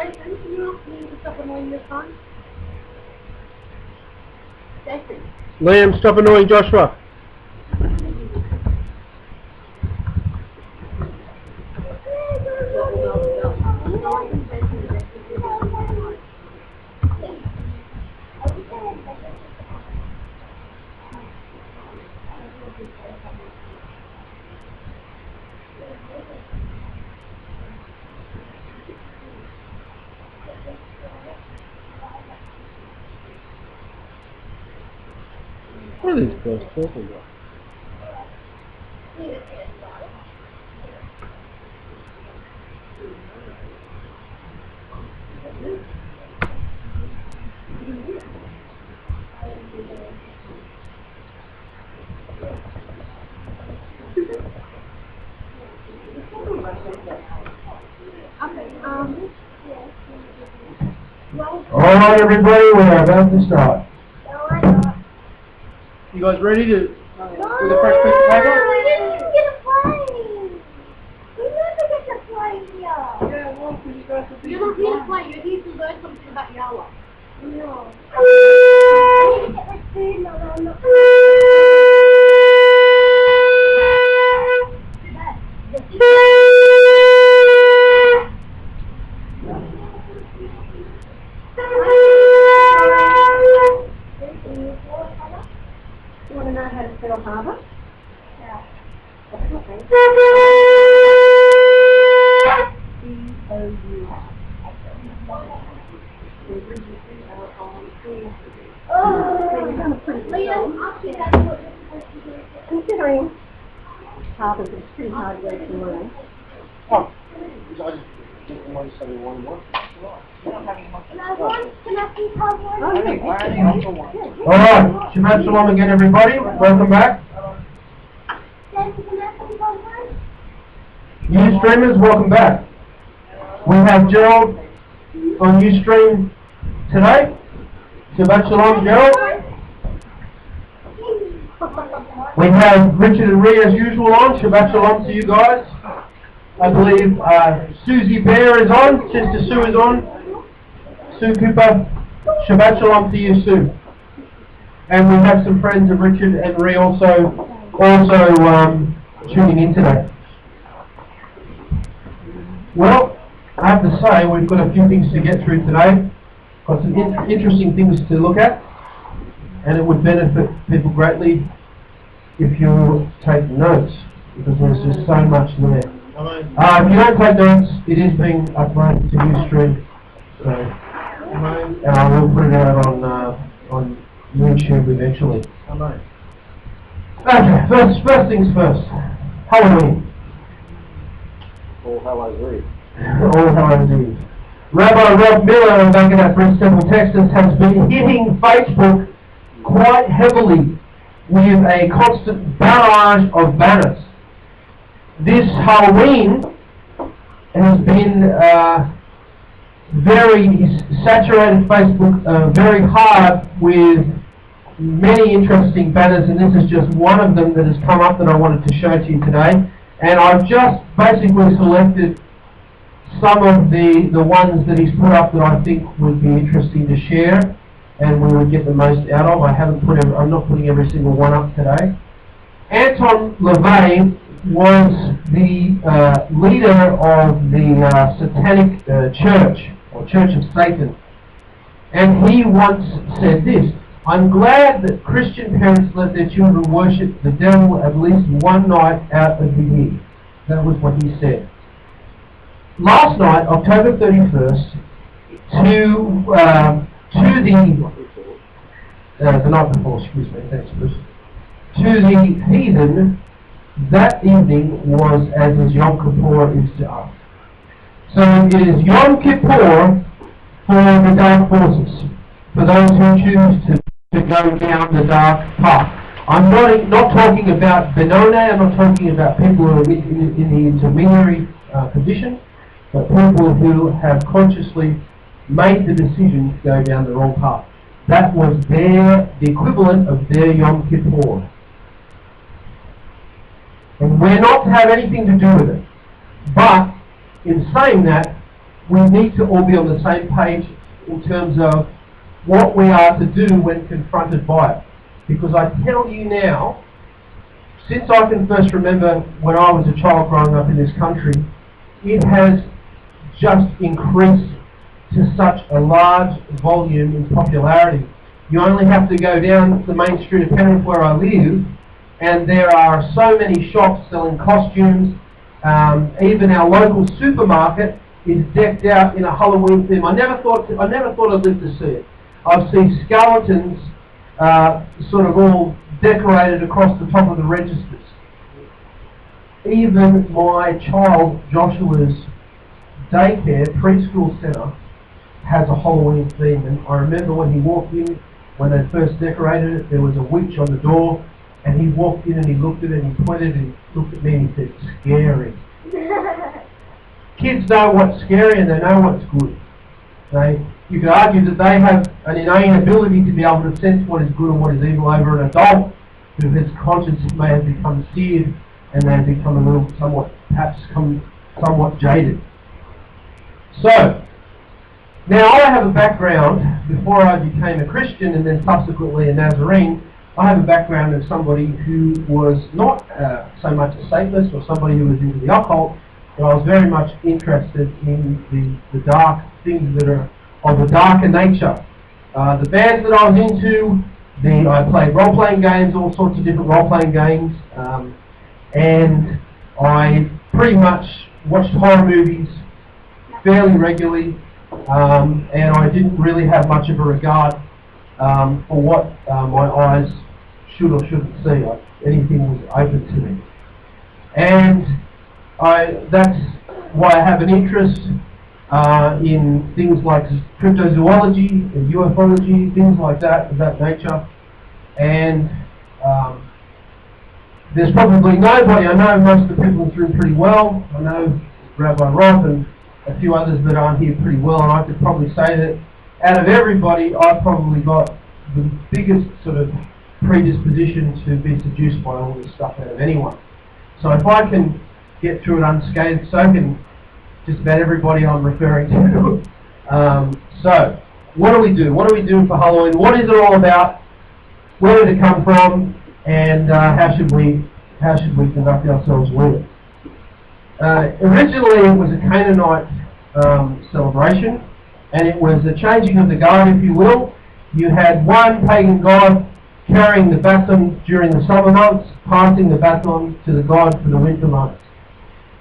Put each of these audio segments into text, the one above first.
Jason, can you ask me to stop annoying your son? Jason. Liam, stop annoying Joshua. What are these girls talking about? Alright everybody, we're about to start. You guys ready to do the first piece of paper? We didn't get a plane. We never get to play here. Yeah, well, because you guys will be... You're not here to play. You're here to learn something about Yahweh. No. I need to get my food now. I'm not. Too bad. You want to know how to spell harbour? Yeah. That's not me. C-O-U. Considering harbours is pretty hard work to learn. Oh, I just didn't want to say one more. Alright, Shabbat Shalom again everybody, welcome back. New streamers, welcome back. We have Gerald on Ustream today. Shabbat Shalom, Gerald. We have Richard and Rhea as usual on. Shabbat Shalom to you guys. I believe Susie Bear is on. Sister Sue is on. Sue Cooper. Shabbat Shalom to you, Sue. And we have some friends of Richard and Rhea also tuning in today. Well, I have to say we've got a few things to get through today. Got some interesting things to look at, and it would benefit people greatly if you take notes, because there's just so much there. If you don't take notes, it is being uploaded to Ustream, so and we'll put it out on YouTube eventually. Okay, first things first. Halloween. All Hallows Eve. All Hallows Eve. Rabbi Rob Miller back in that Prince Temple, Texas, has been hitting Facebook quite heavily with a constant barrage of banners. This Halloween has been he's saturated Facebook very hard with many interesting banners, and this is just one of them that has come up that I wanted to show to you today. And I've just basically selected some of the ones that he's put up that I think would be interesting to share and we would get the most out of. I'm not putting every single one up today. Anton LaVey was the leader of the Satanic Church, or Church of Satan, and he once said this: "I'm glad that Christian parents let their children worship the devil at least one night out of the year." That was what he said. Last night, October 31st, the night before, excuse me, thanks Bruce, to the heathen, that evening was as is Yom Kippur is to us. So it is Yom Kippur for the dark forces, for those who choose to go down the dark path. I'm not talking about Benoni, I'm not talking about people who are in the intermediary position, but people who have consciously made the decision to go down the wrong path. That was the equivalent of their Yom Kippur. And we're not to have anything to do with it. But, in saying that, we need to all be on the same page in terms of what we are to do when confronted by it. Because I tell you now, since I can first remember when I was a child growing up in this country, it has just increased to such a large volume in popularity. You only have to go down the main street of Penrith where I live, and there are so many shops selling costumes. Even our local supermarket is decked out in a Halloween theme. I never thought I'd live to see it. I've seen skeletons sort of all decorated across the top of the registers. Even my child Joshua's daycare preschool centre has a Halloween theme, and I remember when he walked in, when they first decorated it, there was a witch on the door, and he walked in and he looked at it and he pointed and he looked at me and he said, "Scary." Kids know what's scary and they know what's good. You could argue that they have an innate ability to be able to sense what is good and what is evil over an adult whose conscience may have become seared and they have become a little somewhat jaded. So, now I have a background, before I became a Christian and then subsequently a Nazarene, I have a background of somebody who was not so much a Satanist or somebody who was into the occult, but I was very much interested in the dark things that are of a darker nature. The bands that I was into, I played role-playing games, all sorts of different role-playing games, and I pretty much watched horror movies fairly regularly, and I didn't really have much of a regard for what my eyes should or shouldn't see. Anything was open to me. And that's why I have an interest in things like cryptozoology and ufology, things like that, of that nature. And there's probably nobody, I know most of the people in this room pretty well. I know Rabbi Rob and a few others that aren't here pretty well, and I could probably say that out of everybody, I've probably got the biggest sort of predisposition to be seduced by all this stuff out of anyone. So if I can get through it unscathed, so can just about everybody I'm referring to. So, what do we do? What are we doing for Halloween? What is it all about? Where did it come from? And how should we conduct ourselves with it? Originally, it was a Canaanite celebration, and it was a changing of the guard, if you will. You had one pagan god carrying the baton during the summer months, passing the baton to the god for the winter months.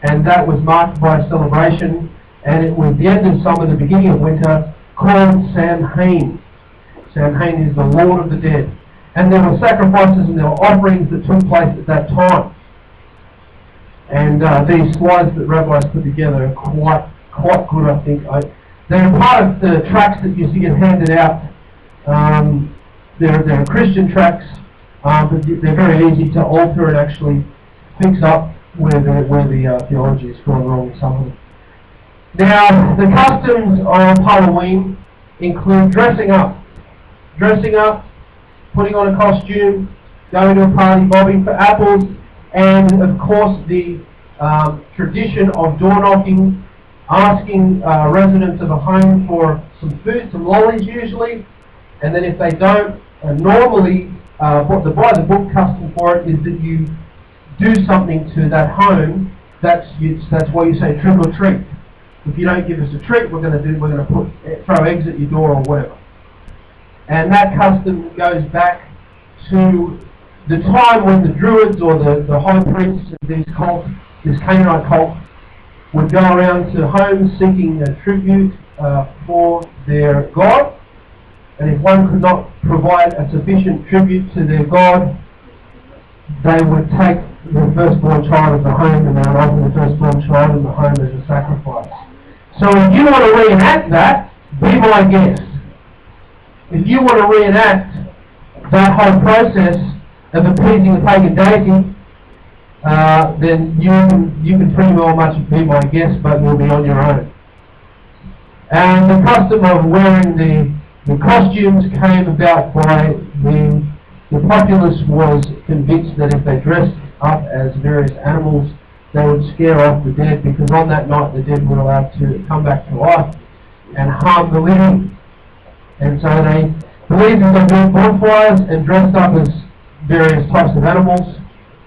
And that was marked by a celebration, and it was the end of summer, the beginning of winter, called Samhain. Samhain is the Lord of the Dead. And there were sacrifices and there were offerings that took place at that time. And these slides that rabbis put together are quite good, I think. They're part of the tracts that you see get handed out. They're Christian tracts, but they're very easy to alter and actually fix up where the theology is gone wrong in some of them. Now, the customs of Halloween include dressing up, putting on a costume, going to a party, bobbing for apples, and of course the tradition of door knocking, asking residents of a home for some food, some lollies usually, and then if they don't, normally what the by-the-book custom for it is that you do something to that home. That's why you say trick or treat. If you don't give us a treat, we're going to throw eggs at your door or whatever. And that custom goes back to the time when the Druids or the high priests of this Canaanite cult, would go around to homes seeking a tribute for their god. And if one could not provide a sufficient tribute to their god, they would take the firstborn child of the home and they would offer the firstborn child of the home as a sacrifice. So if you want to reenact that, be my guest. If you want to reenact that whole process of appeasing the pagan deity, then you can pretty well much be my guest, but you'll be on your own. And the custom of wearing the costumes came about by the populace was convinced that if they dressed up as various animals they would scare off the dead, because on that night the dead were allowed to come back to life and harm the living. And so they believed that they built bonfires and dressed up as various types of animals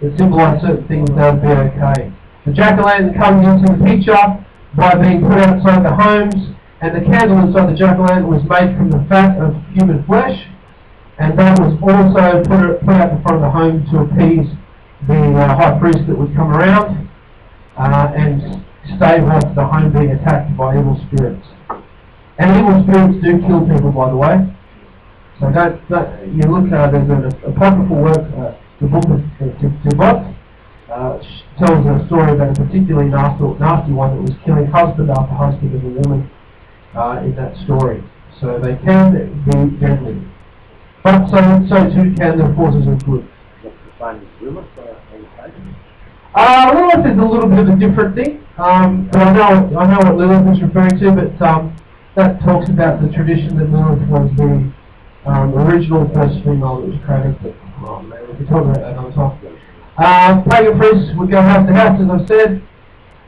that symbolised certain things that would be okay. The jack-o'-lantern comes into the picture by being put outside the homes, and the candle inside the jack-o'-lantern was made from the fat of human flesh, and that was also put out the front of the home to appease the high priest that would come around and stave off the home being attacked by evil spirits. And evil spirits do kill people, by the way. So don't you look, there's an apocryphal work, the book of Sabbath, tells a story about a particularly nasty one that was killing husband after husband of a woman in that story. So they can be deadly. But so too can the forces of good. Lilith is a little bit of a different thing. But I know what Lilith is referring to, but that talks about the tradition that Lilith was the original first female that was created. But, oh man, we can talk about that another time. Pagan priests would go house to house, as I've said.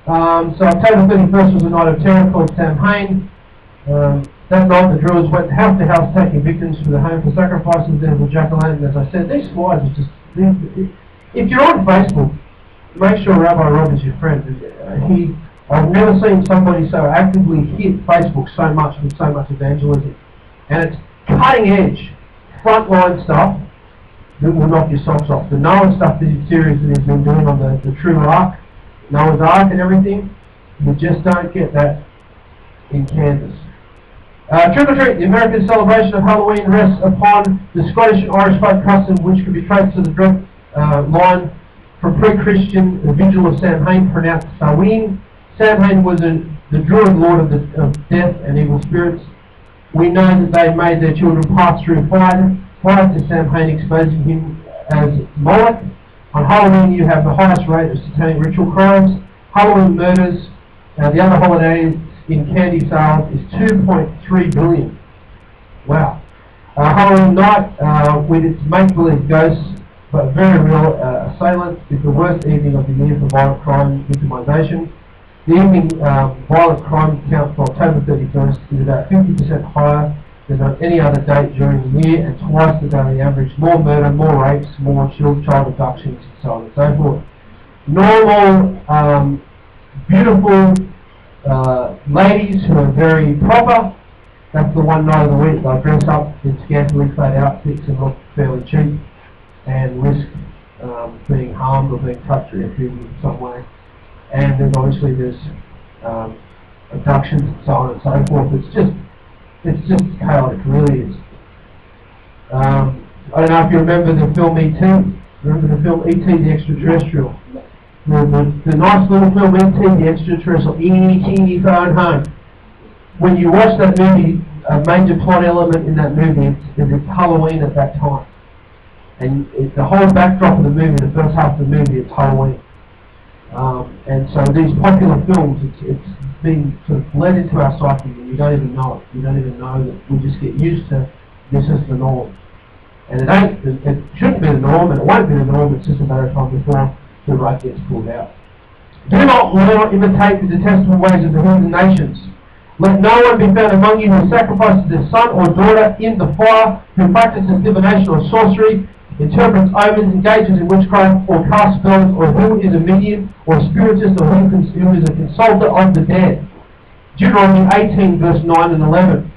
So October 31st was a night of terror called Samhain. That night the Druids went house to house taking victims to the home for sacrifices. There was a jack-o'-lantern. As I said, these slides are just... If you're on Facebook, make sure Rabbi Rob is your friend. I've never seen somebody so actively hit Facebook so much with so much evangelism. And it's cutting edge, frontline stuff that will knock your socks off. The Noah stuff that he's series that he's been doing on the true ark, Noah's Ark and everything, you just don't get that in Kansas. Trick or treat, the American celebration of Halloween rests upon the Scottish and Irish folk custom, which can be traced to the direct line from pre-Christian the vigil of Samhain, pronounced Samhain. Samhain was the druid lord of death and evil spirits. We know that they made their children pass through fire to Samhain, exposing him as Moloch. On Halloween you have the highest rate of satanic ritual crimes. Halloween murders, the other holiday in candy sales is 2.3 billion. Wow. Halloween night with its make-believe ghosts, but very real assailants, is the worst evening of the year for violent crime victimisation. The evening violent crime count for October 31st is about 50% higher than on any other date during the year, and twice the daily average. More murder, more rapes, more child abductions, and so on and so forth. Normal, beautiful ladies who are very proper, that's the one night of the week they'll dress up in scantily clad outfits and look fairly cheap and risk being harmed or being touched or injured in some way. And then obviously there's abductions and so on and so forth. It's just chaotic, really is. I don't know if you remember the film E.T. Remember the film E.T. the Extraterrestrial? The nice little film E.T. the Extraterrestrial, teeny phone home. When you watch that movie, a major plot element in that movie is it's Halloween at that time. And the whole backdrop of the movie, the first half of the movie, it's Halloween. And so these popular films, it's been sort of bled into our psyche, and you don't even know it. You don't even know that we just get used to this is the norm. And it shouldn't be the norm, and it won't be the norm. It's just a matter of time before the rug gets pulled out. Do not learn or imitate the detestable ways of the heathen nations. Let no one be found among you who sacrifices their son or daughter in the fire, who practices divination or sorcery, interprets omens, engages in witchcraft, or casts spells, or who is a medium, or spiritist, or who is a consulter of the dead. Deuteronomy 18, verse 9 and 11.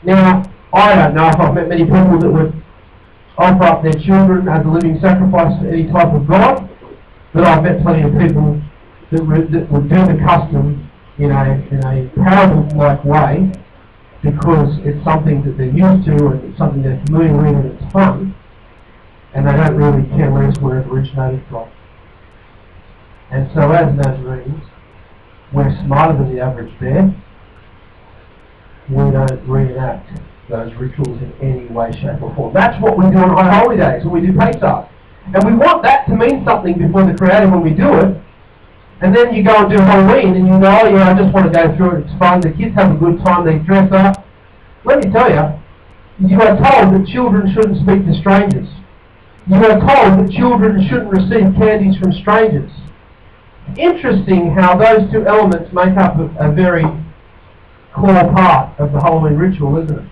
Now, I don't know if I've met many people that would offer up their children as a living sacrifice to any type of god, but I've met plenty of people that would do the custom in a parable-like way, because it's something that they're used to, and it's something they're familiar with, and it's fun, and they don't really care less where it originated from. And so as Nazarenes, we're smarter than the average bear. We don't reenact those rituals in any way, shape or form. That's what we do on High Holy Days when we do Pesach. And we want that to mean something before the Creator when we do it. And then you go and do Halloween and you go, oh yeah, I just want to go through it, it's fun, the kids have a good time, they dress up. Let me tell you, you are told that children shouldn't speak to strangers. You are told that children shouldn't receive candies from strangers. interesting how those two elements make up a very core part of the Halloween ritual, isn't it?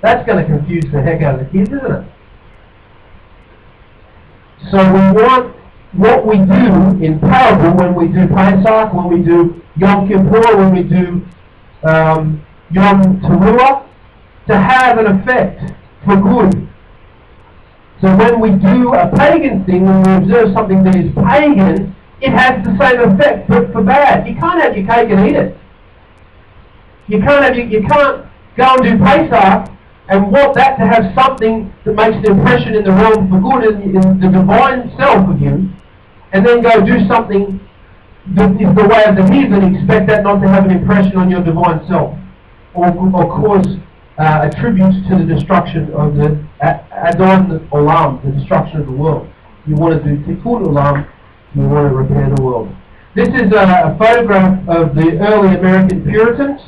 That's going to confuse the heck out of the kids, isn't it? So we want what we do in parable, when we do Pesach, when we do Yom Kippur, when we do Yom Teruah, to have an effect for good. So when we do a pagan thing, when we observe something that is pagan, it has the same effect, but for bad. You can't have your cake and eat it. You can't go and do Pesach and want that to have something that makes an impression in the realm for good, in the divine self of you, and then go do something that is the way of the heathen, expect that not to have an impression on your divine self, or cause attributes to the destruction of the Adon Olam, the destruction of the world. You want to do Tikkun Olam, you want to repair the world. This is a photograph of the early American Puritans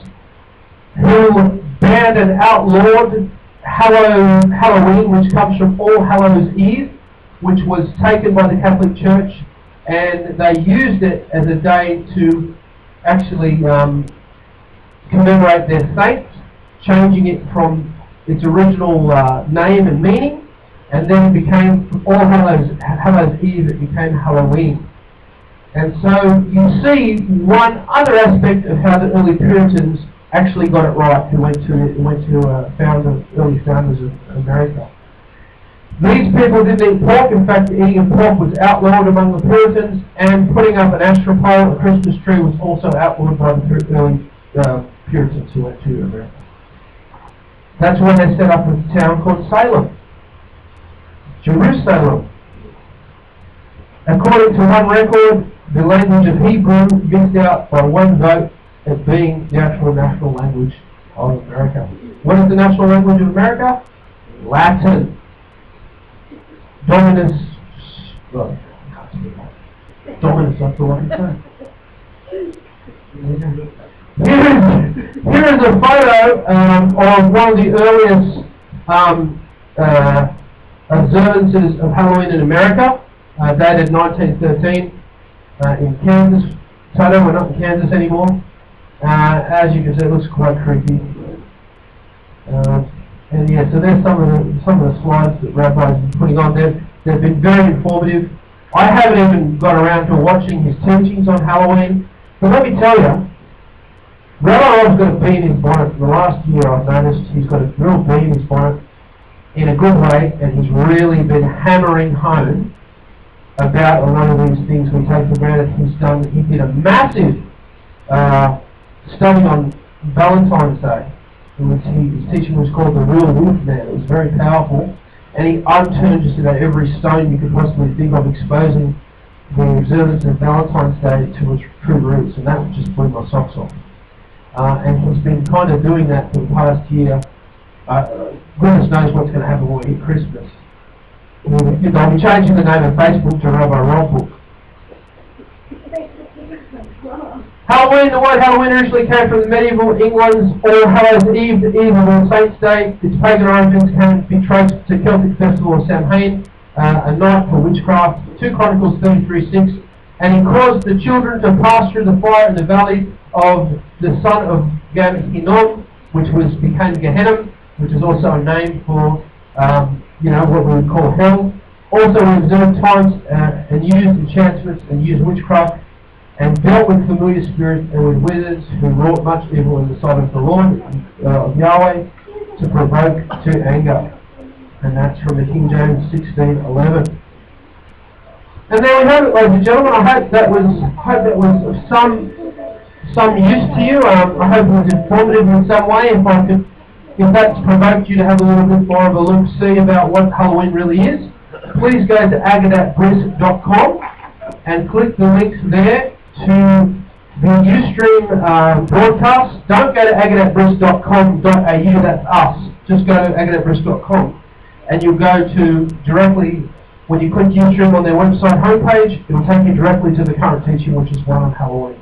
who banned and outlawed Halloween, which comes from All Hallows Eve, which was taken by the Catholic Church, and they used it as a day to actually commemorate their saints, changing it from its original name and meaning, and then it became All Hallows Eve, it became Halloween. And so you see one other aspect of how the early Puritans actually got it right, who went to early founders of America. These people didn't eat pork. In fact, eating of pork was outlawed among the Puritans, and putting up an astropole, a Christmas tree, was also outlawed by the early Puritans who went to America. That's when they set up a town called Salem, Jerusalem. According to one record, the language of Hebrew missed out by one vote as being the actual national language of America. What is the national language of America? Latin. Dominus, well, Dominus, that's the one to say. Here is a photo of one of the earliest observances of Halloween in America, dated 1913 in Kansas. Toto, we're not in Kansas anymore. As you can see, it looks quite creepy. And yeah, so there's some of the slides that Rabbi's been putting on there. They've been very informative. I haven't even got around to watching his teachings on Halloween, but let me tell you, Rabbi Rob's got a bee in his bonnet. For the last year I've noticed he's got a real bee in his bonnet in a good way, and he's really been hammering home about a lot of these things we take for granted. He did a massive study on Valentine's Day. His teaching was called The Real Wolf Man. It was very powerful, and he unturned just about every stone you could possibly think of, exposing the observance of Valentine's Day to its true roots, and that just blew my socks off. And he's been kind of doing that for the past year. Goodness knows what's going to happen when we hit Christmas. I'll be changing the name of Facebook to Rabbi Rob Book. Halloween, the word Halloween originally came from the medieval England's All Hallows Eve, the Eve of All Saints' Day. Its pagan origins can be traced to Celtic festival of Samhain, a night for witchcraft, 2 Chronicles 33:6, and he caused the children to pass through the fire in the valley of the son of Gam-Hinnom, which became Gehenna, which is also a name for what we would call hell. Also, we observed times and used enchantments and used witchcraft, and dealt with familiar spirits and with wizards who wrought much evil in the sight of the Lord, of Yahweh, to provoke to anger. And that's from the King James 16:11. And there we have it, ladies and gentlemen. I hope that was of some use to you. I hope it was informative in some way. If that's provoked you to have a little bit more of a look-see about what Halloween really is, please go to agadatbrisk.com and click the links there to the Ustream broadcast. Don't go to agadatbrisk.com.au, that's us. Just go to agadatbrisk.com and you'll go to directly, when you click Ustream on their website homepage, it will take you directly to the current teaching, which is one on Halloween.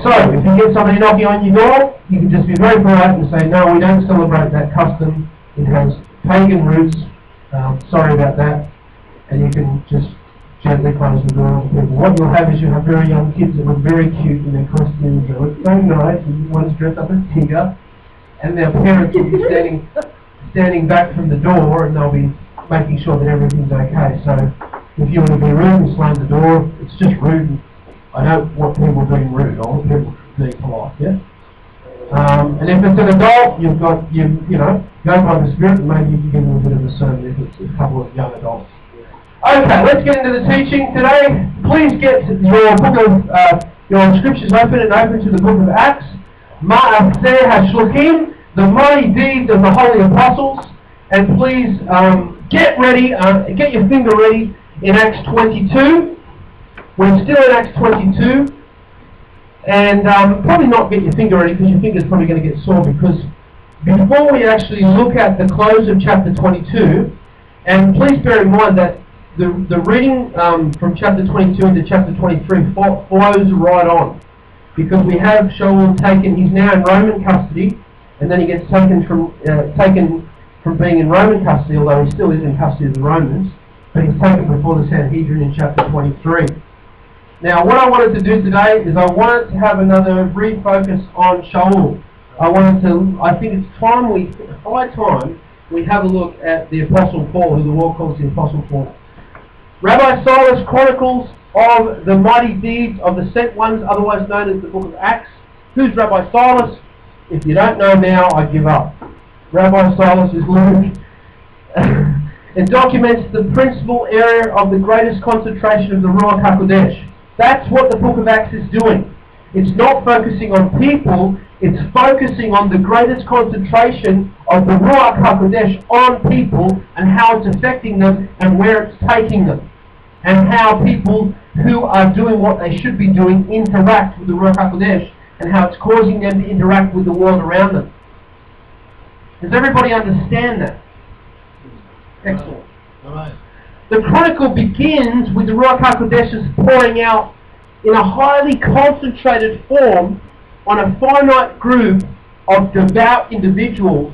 So, if you get somebody knocking on your door, you can just be very polite and say, no, we don't celebrate that custom. It has pagan roots. Sorry about that. And you can just gently close the door to people. What you'll have is you'll have very young kids that look very cute in their costumes, they look so nice, and one's dressed up as Tigger, and their parents will be standing back from the door, and they'll be making sure that everything's okay. So if you want to be rude and slam the door, it's just rude. I don't want people being rude. I want people being polite. Yeah. And if it's an adult, you've got you know, go by the Spirit, and maybe you can give them a bit of a sermon if it's a couple of young adults. Okay, let's get into the teaching today. Please get your book of your scriptures open to the book of Acts. Ma'aseh HaShluchim, the mighty deeds of the holy apostles, and please get ready, get your finger ready in Acts 22. We're still in Acts 22, and probably not get your finger ready because your finger's probably going to get sore, because before we actually look at the close of chapter 22, and please bear in mind that the reading from chapter 22 into chapter 23 flows right on, because we have Shaul taken, he's now in Roman custody, and then he gets taken from being in Roman custody, although he still is in custody of the Romans, but he's taken before the Sanhedrin in chapter 23. Now, what I wanted to do today is I wanted to have another refocus on Shaul. I think it's high time we have a look at the Apostle Paul, who the world calls the Apostle Paul. Rabbi Silas chronicles of the mighty deeds of the sent ones, otherwise known as the book of Acts. Who's Rabbi Silas? If you don't know now, I give up. Rabbi Silas is Luke. It documents the principal area of the greatest concentration of the Ruach HaKodesh. That's what the book of Acts is doing. It's not focusing on people, it's focusing on the greatest concentration of the Ruach HaKodesh on people and how it's affecting them and where it's taking them. And how people who are doing what they should be doing interact with the Ruach HaKodesh and how it's causing them to interact with the world around them. Does everybody understand that? Excellent. All right. The chronicle begins with the Ruach HaKodesh's pouring out in a highly concentrated form on a finite group of devout individuals,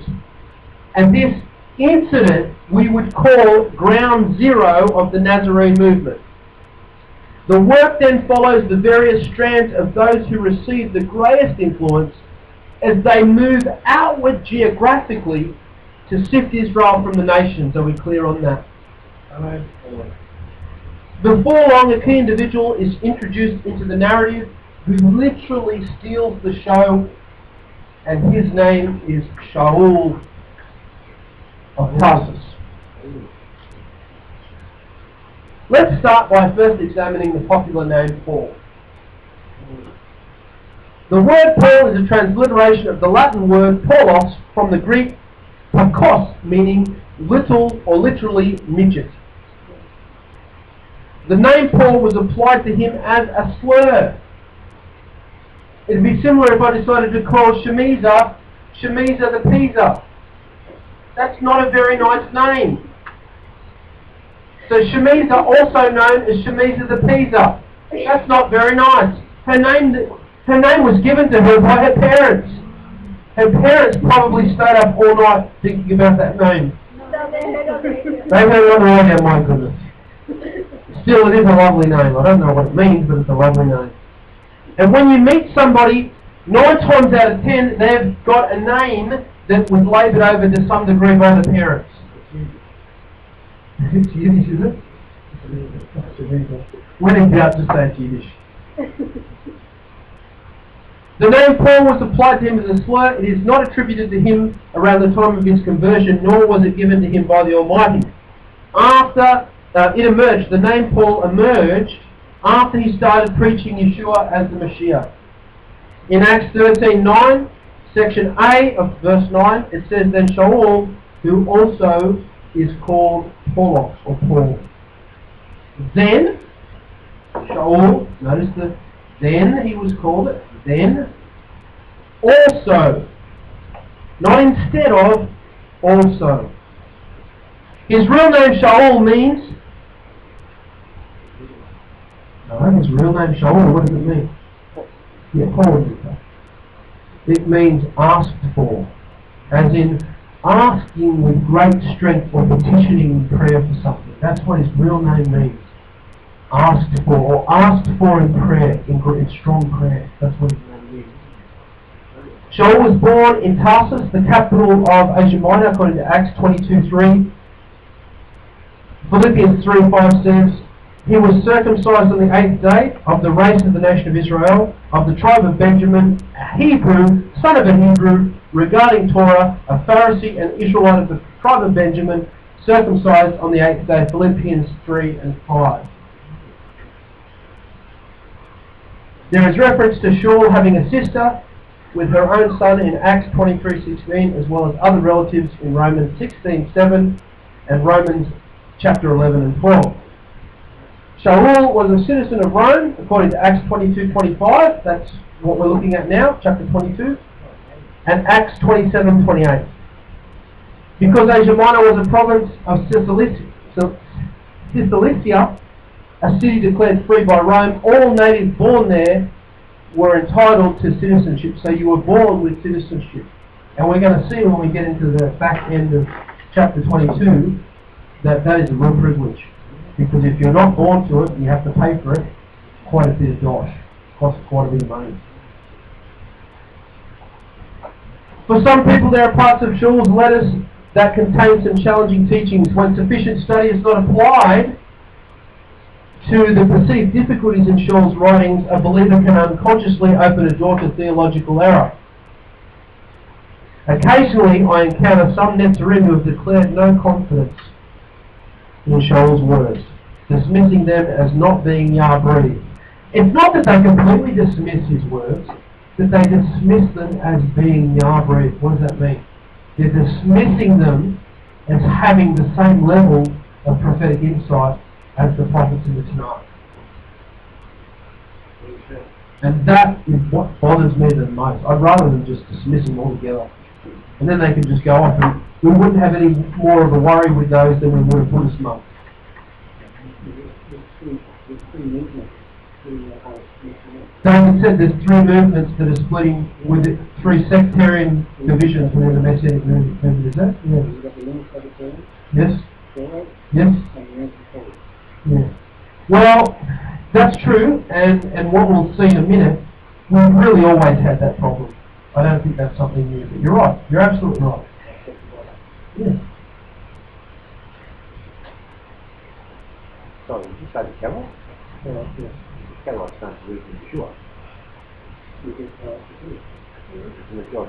and this incident we would call ground zero of the Nazarene movement. The work then follows the various strands of those who receive the greatest influence as they move outward geographically to sift Israel from the nations. Are we clear on that? Amen. Before long, a key individual is introduced into the narrative who literally steals the show, and his name is Shaul of Tarsus. Let's start by first examining the popular name Paul. The word Paul is a transliteration of the Latin word Paulos from the Greek pakos, meaning little or literally midget. The name Paul was applied to him as a slur. It would be similar if I decided to call Shemiza the Pisa. That's not a very nice name. So Shemiza, also known as Shemiza the Pisa. That's not very nice. Her name was given to her by her parents. Her parents probably stayed up all night thinking about that name. They had another idea, my goodness. Still, it is a lovely name. I don't know what it means, but it's a lovely name. And when you meet somebody, 9 times out of 10, they've got a name that was laboured over to some degree by the parents. It's Yiddish, is it? When in doubt, just say it's Yiddish. The name Paul was applied to him as a slur. It is not attributed to him around the time of his conversion, nor was it given to him by the Almighty. After it emerged, the name Paul emerged after he started preaching Yeshua as the Mashiach. In Acts 13:9, section A of verse 9, it says, "Then Shaul, who also is called Paulos, or Paul." Then, Shaul, notice the then he was called it, then, also, not instead of, also. His real name Shaul means, his real name Shaul, what does it mean? Yeah, Paul did that. It means asked for, as in asking with great strength or petitioning in prayer for something. That's what his real name means. asked for in prayer, in strong prayer. That's what his name means. Shaul was born in Tarsus, the capital of Asia Minor, according to Acts 22:3. Philippians 3:5 says, he was circumcised on the 8th day of the race of the nation of Israel, of the tribe of Benjamin, a Hebrew, son of a Hebrew, regarding Torah, a Pharisee and Israelite of the tribe of Benjamin, circumcised on the 8th day. Philippians 3 and 5. There is reference to Shaul having a sister with her own son in Acts 23:16, as well as other relatives in Romans 16:7 and Romans chapter 11 and 12. Shaul was a citizen of Rome, according to Acts 22:25. That's what we're looking at now, chapter 22, and Acts 27:28. Because Asia Minor was a province of Cilicia, a city declared free by Rome, all natives born there were entitled to citizenship. So you were born with citizenship. And we're going to see when we get into the back end of chapter 22 that is a real privilege. Because if you're not born to it and you have to pay for it, quite a bit of dosh. Costs quite a bit of money. For some people, there are parts of Shaul's letters that contain some challenging teachings. When sufficient study is not applied to the perceived difficulties in Shaul's writings, a believer can unconsciously open a door to theological error. Occasionally, I encounter some Netzarim who have declared no confidence in Shaul's words, dismissing them as not being Yah-breathed. It's not that they completely dismiss his words, that they dismiss them as being Yah-breathed. What does that mean? They're dismissing them as having the same level of prophetic insight as the prophets in the Tanakh. And that is what bothers me the most. I'd rather than just dismiss them altogether. And then they can just go off, and we wouldn't have any more of a worry with those than we would a Buddhist monk. David said there's three movements that are splitting with it, three sectarian divisions within the Messianic movement. Is that? Yes. Yes. Yes. Yeah. Well, that's true, and what we'll see in a minute, we've really always had that problem. I don't think that's something new, but you're right. You're absolutely right. Yeah. Sorry, did you say the Carol? Yeah. Carol's not believing Yeshua.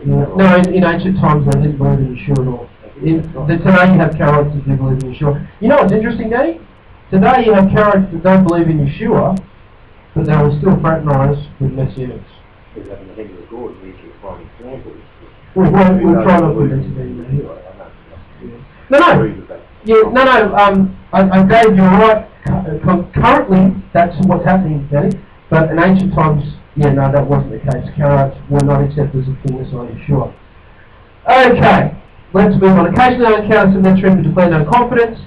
No, in ancient times they didn't believe in Yeshua at all. Today you have Karaites that do believe in Yeshua. You know what's interesting, Danny? Today you have Karaites that don't believe in Yeshua, but they will still fraternize with Messianics. We're having a heavy record, we should find examples. We'll try not to mention anything. I gave you right. Currently, that's what's happening, Danny. But in ancient times, that wasn't the case. Karaites were not accepted as a king beside Yeshua. Okay, let's move on. Occasionally I encounter some Netzarim who declare no confidence.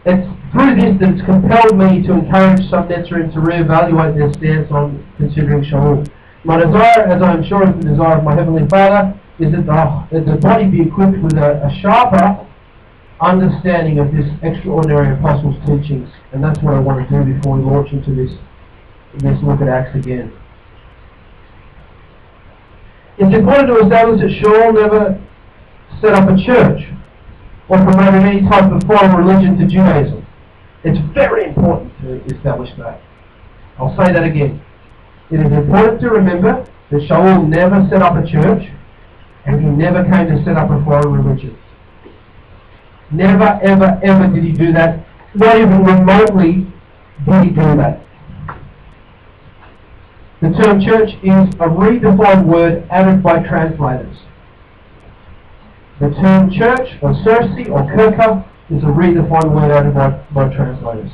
It's through this that it's compelled me to encourage some Netzarim to reevaluate their stance on considering Shaul. My desire, as I am sure is the desire of my Heavenly Father, is that the body be equipped with a sharper understanding of this extraordinary apostle's teachings. And that's what I want to do before we launch into this look at Acts again. It's important to establish that Shaul never set up a church or promoted any type of foreign religion to Judaism. It's very important to establish that. I'll say that again. It is important to remember that Shaul never set up a church, and he never came to set up a foreign religion. Never, ever, ever did he do that. Not even remotely did he do that. The term church is a redefined word added by translators. The term church, or Circe, or Kirka, is a redefined word added by translators.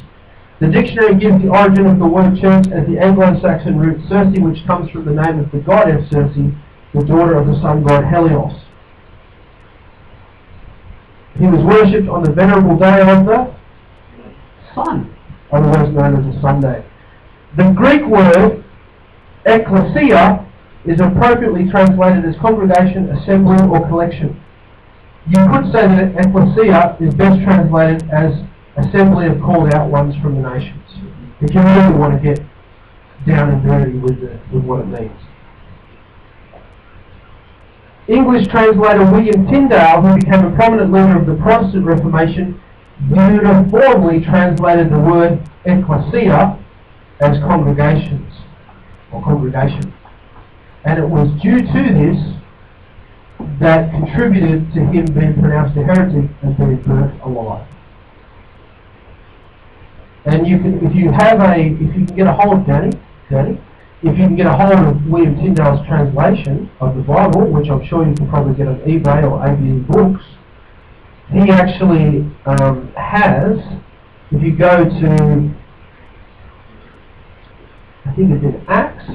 The dictionary gives the origin of the word church as the Anglo-Saxon root Circe, which comes from the name of the goddess Circe, the daughter of the sun god Helios. He was worshipped on the venerable day of the sun, otherwise known as a Sunday. The Greek word ecclesia is appropriately translated as congregation, assembly, or collection. You could say that ecclesia is best translated as assembly of called out ones from the nations. if you really want to get down and dirty with what it means. English translator William Tyndale, who became a prominent leader of the Protestant Reformation, uniformly translated the word ecclesia as congregations, or congregation. And it was due to this that contributed to him being pronounced a heretic and being burnt alive. And you can, if you can get a hold of Danny, if you can get a hold of William Tyndale's translation of the Bible, which I'm sure you can probably get on eBay or ABE Books, he actually has, if you go to, I think it's in Acts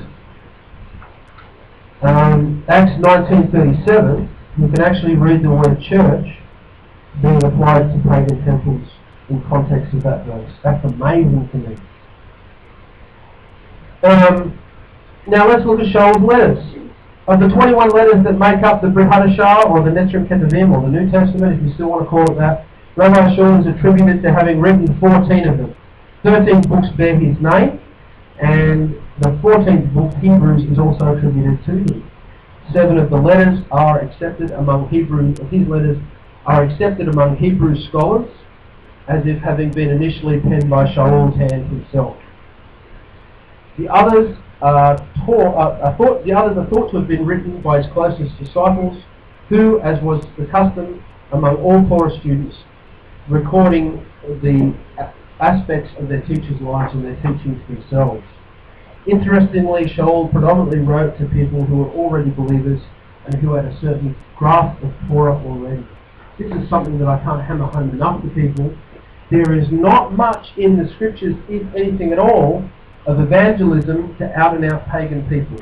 19:37, you can actually read the word church being applied to pagan temples in context of that verse. That's amazing to me. Now let's look at Shaul's letters. Of the 21 letters that make up the Brit Hadashah, or the Netzrim Ketuvim, or the New Testament, if you still want to call it that, Rabbi Shaul is attributed to having written 14 of them. 13 books bear his name, and the 14th book, Hebrews, is also attributed to him. 7 of the letters are accepted among his letters are accepted among Hebrew scholars, as if having been initially penned by Shaul's hand himself. The others are thought to have been written by his closest disciples, who, as was the custom among all Torah students, recording the aspects of their teachers' lives and their teachings themselves. Interestingly, Shaul predominantly wrote to people who were already believers and who had a certain grasp of Torah already. This is something that I can't hammer home enough to people. There is not much in the scriptures, if anything at all, of evangelism to out-and-out pagan people.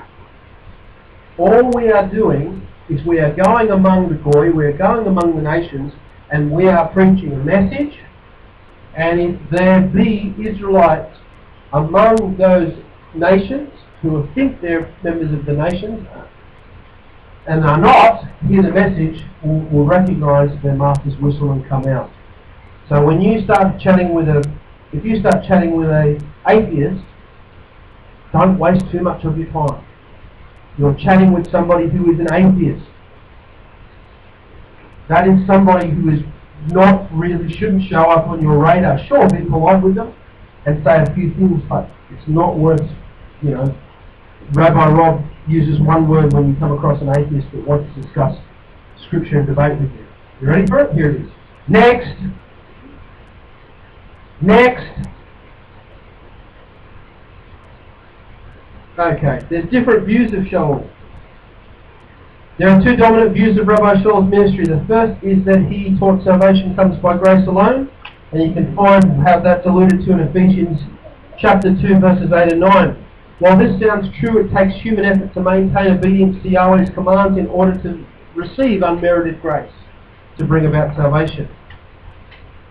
All we are doing is we are going among the Goy, we are going among the nations, and we are preaching a message, and if there be Israelites among those nations who think they're members of the nations and are not, hear the message, will recognise their master's whistle and come out. So when you start chatting with if you start chatting with an atheist, don't waste too much of your time. You're chatting with somebody who is an atheist. That is somebody who is not really, shouldn't show up on your radar. Sure, be polite with them and say a few things, but it's not worth, Rabbi Rob uses one word when you come across an atheist that wants to discuss scripture and debate with you. You ready for it? Here it is. Next. Okay, there's different views of Shaul. There are two dominant views of Rabbi Shaul's ministry. The first is that he taught salvation comes by grace alone, and you can find how that's alluded to in Ephesians chapter 2, verses 8 and 9. While this sounds true, it takes human effort to maintain obedience to Yahweh's commands in order to receive unmerited grace, to bring about salvation.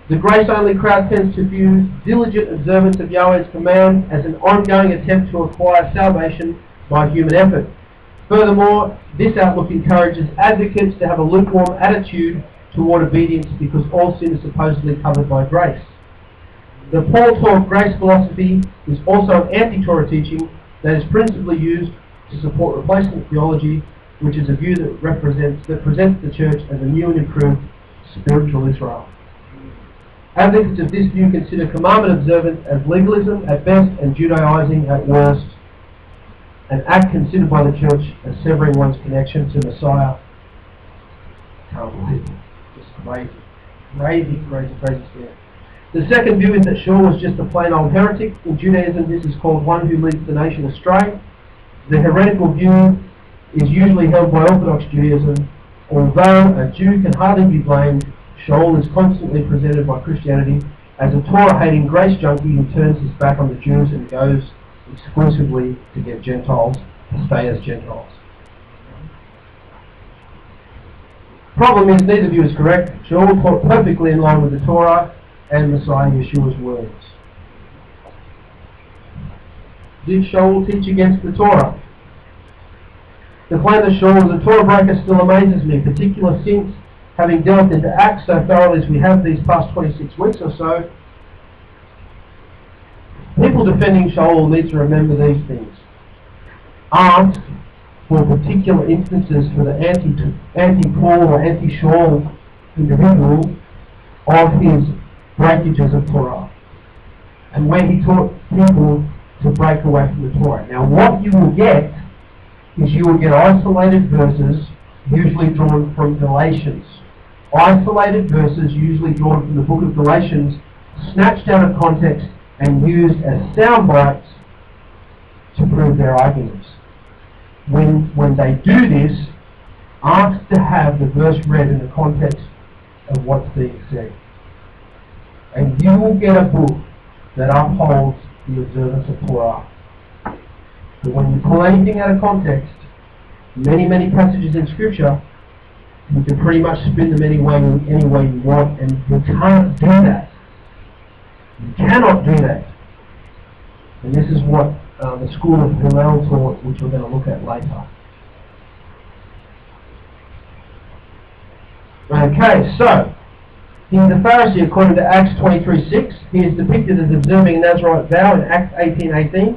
The grace-only crowd tends to view diligent observance of Yahweh's command as an ongoing attempt to acquire salvation by human effort. Furthermore, this outlook encourages advocates to have a lukewarm attitude toward obedience because all sin is supposedly covered by grace. The Paul Talk grace philosophy is also an anti-Torah teaching that is principally used to support replacement theology, which is a view that presents the church as a new and improved spiritual Israel. Advocates of this view consider commandment observance as legalism at best and Judaizing at worst, an act considered by the church as severing one's connection to Messiah. Can't believe it. Just crazy stuff. The second view is that Shaul was just a plain old heretic. In Judaism, this is called one who leads the nation astray. The heretical view is usually held by Orthodox Judaism. Although a Jew can hardly be blamed, Shaul is constantly presented by Christianity as a Torah-hating grace junkie who turns his back on the Jews and goes exclusively to get Gentiles to stay as Gentiles. Problem is, neither view is correct. Shaul taught perfectly in line with the Torah and Messiah Yeshua's words. Did Shaul teach against the Torah? The claim that Shaul was a Torah breaker still amazes me, particularly since, having delved into Acts so thoroughly as we have these past 26 weeks or so, People defending Shaul need to remember these things. Ask for particular instances for the anti-Paul or anti-Shaul individual of his breakages of Torah, and where he taught people to break away from the Torah. Now what you will get is you will get isolated verses, usually drawn from Galatians. Isolated verses, usually drawn from the book of Galatians, snatched out of context and used as sound bites to prove their arguments. When they do this, ask to have the verse read in the context of what's being said. And you will get a book that upholds the observance of Torah. But when you pull anything out of context, many passages in Scripture, you can pretty much spin them any way you want, and you can't do that. You cannot do that. And this is what the school of Hillel taught, which we're going to look at later. Okay, so he's a Pharisee according to Acts 23:6. He is depicted as observing a Nazirite vow in Acts 18:18,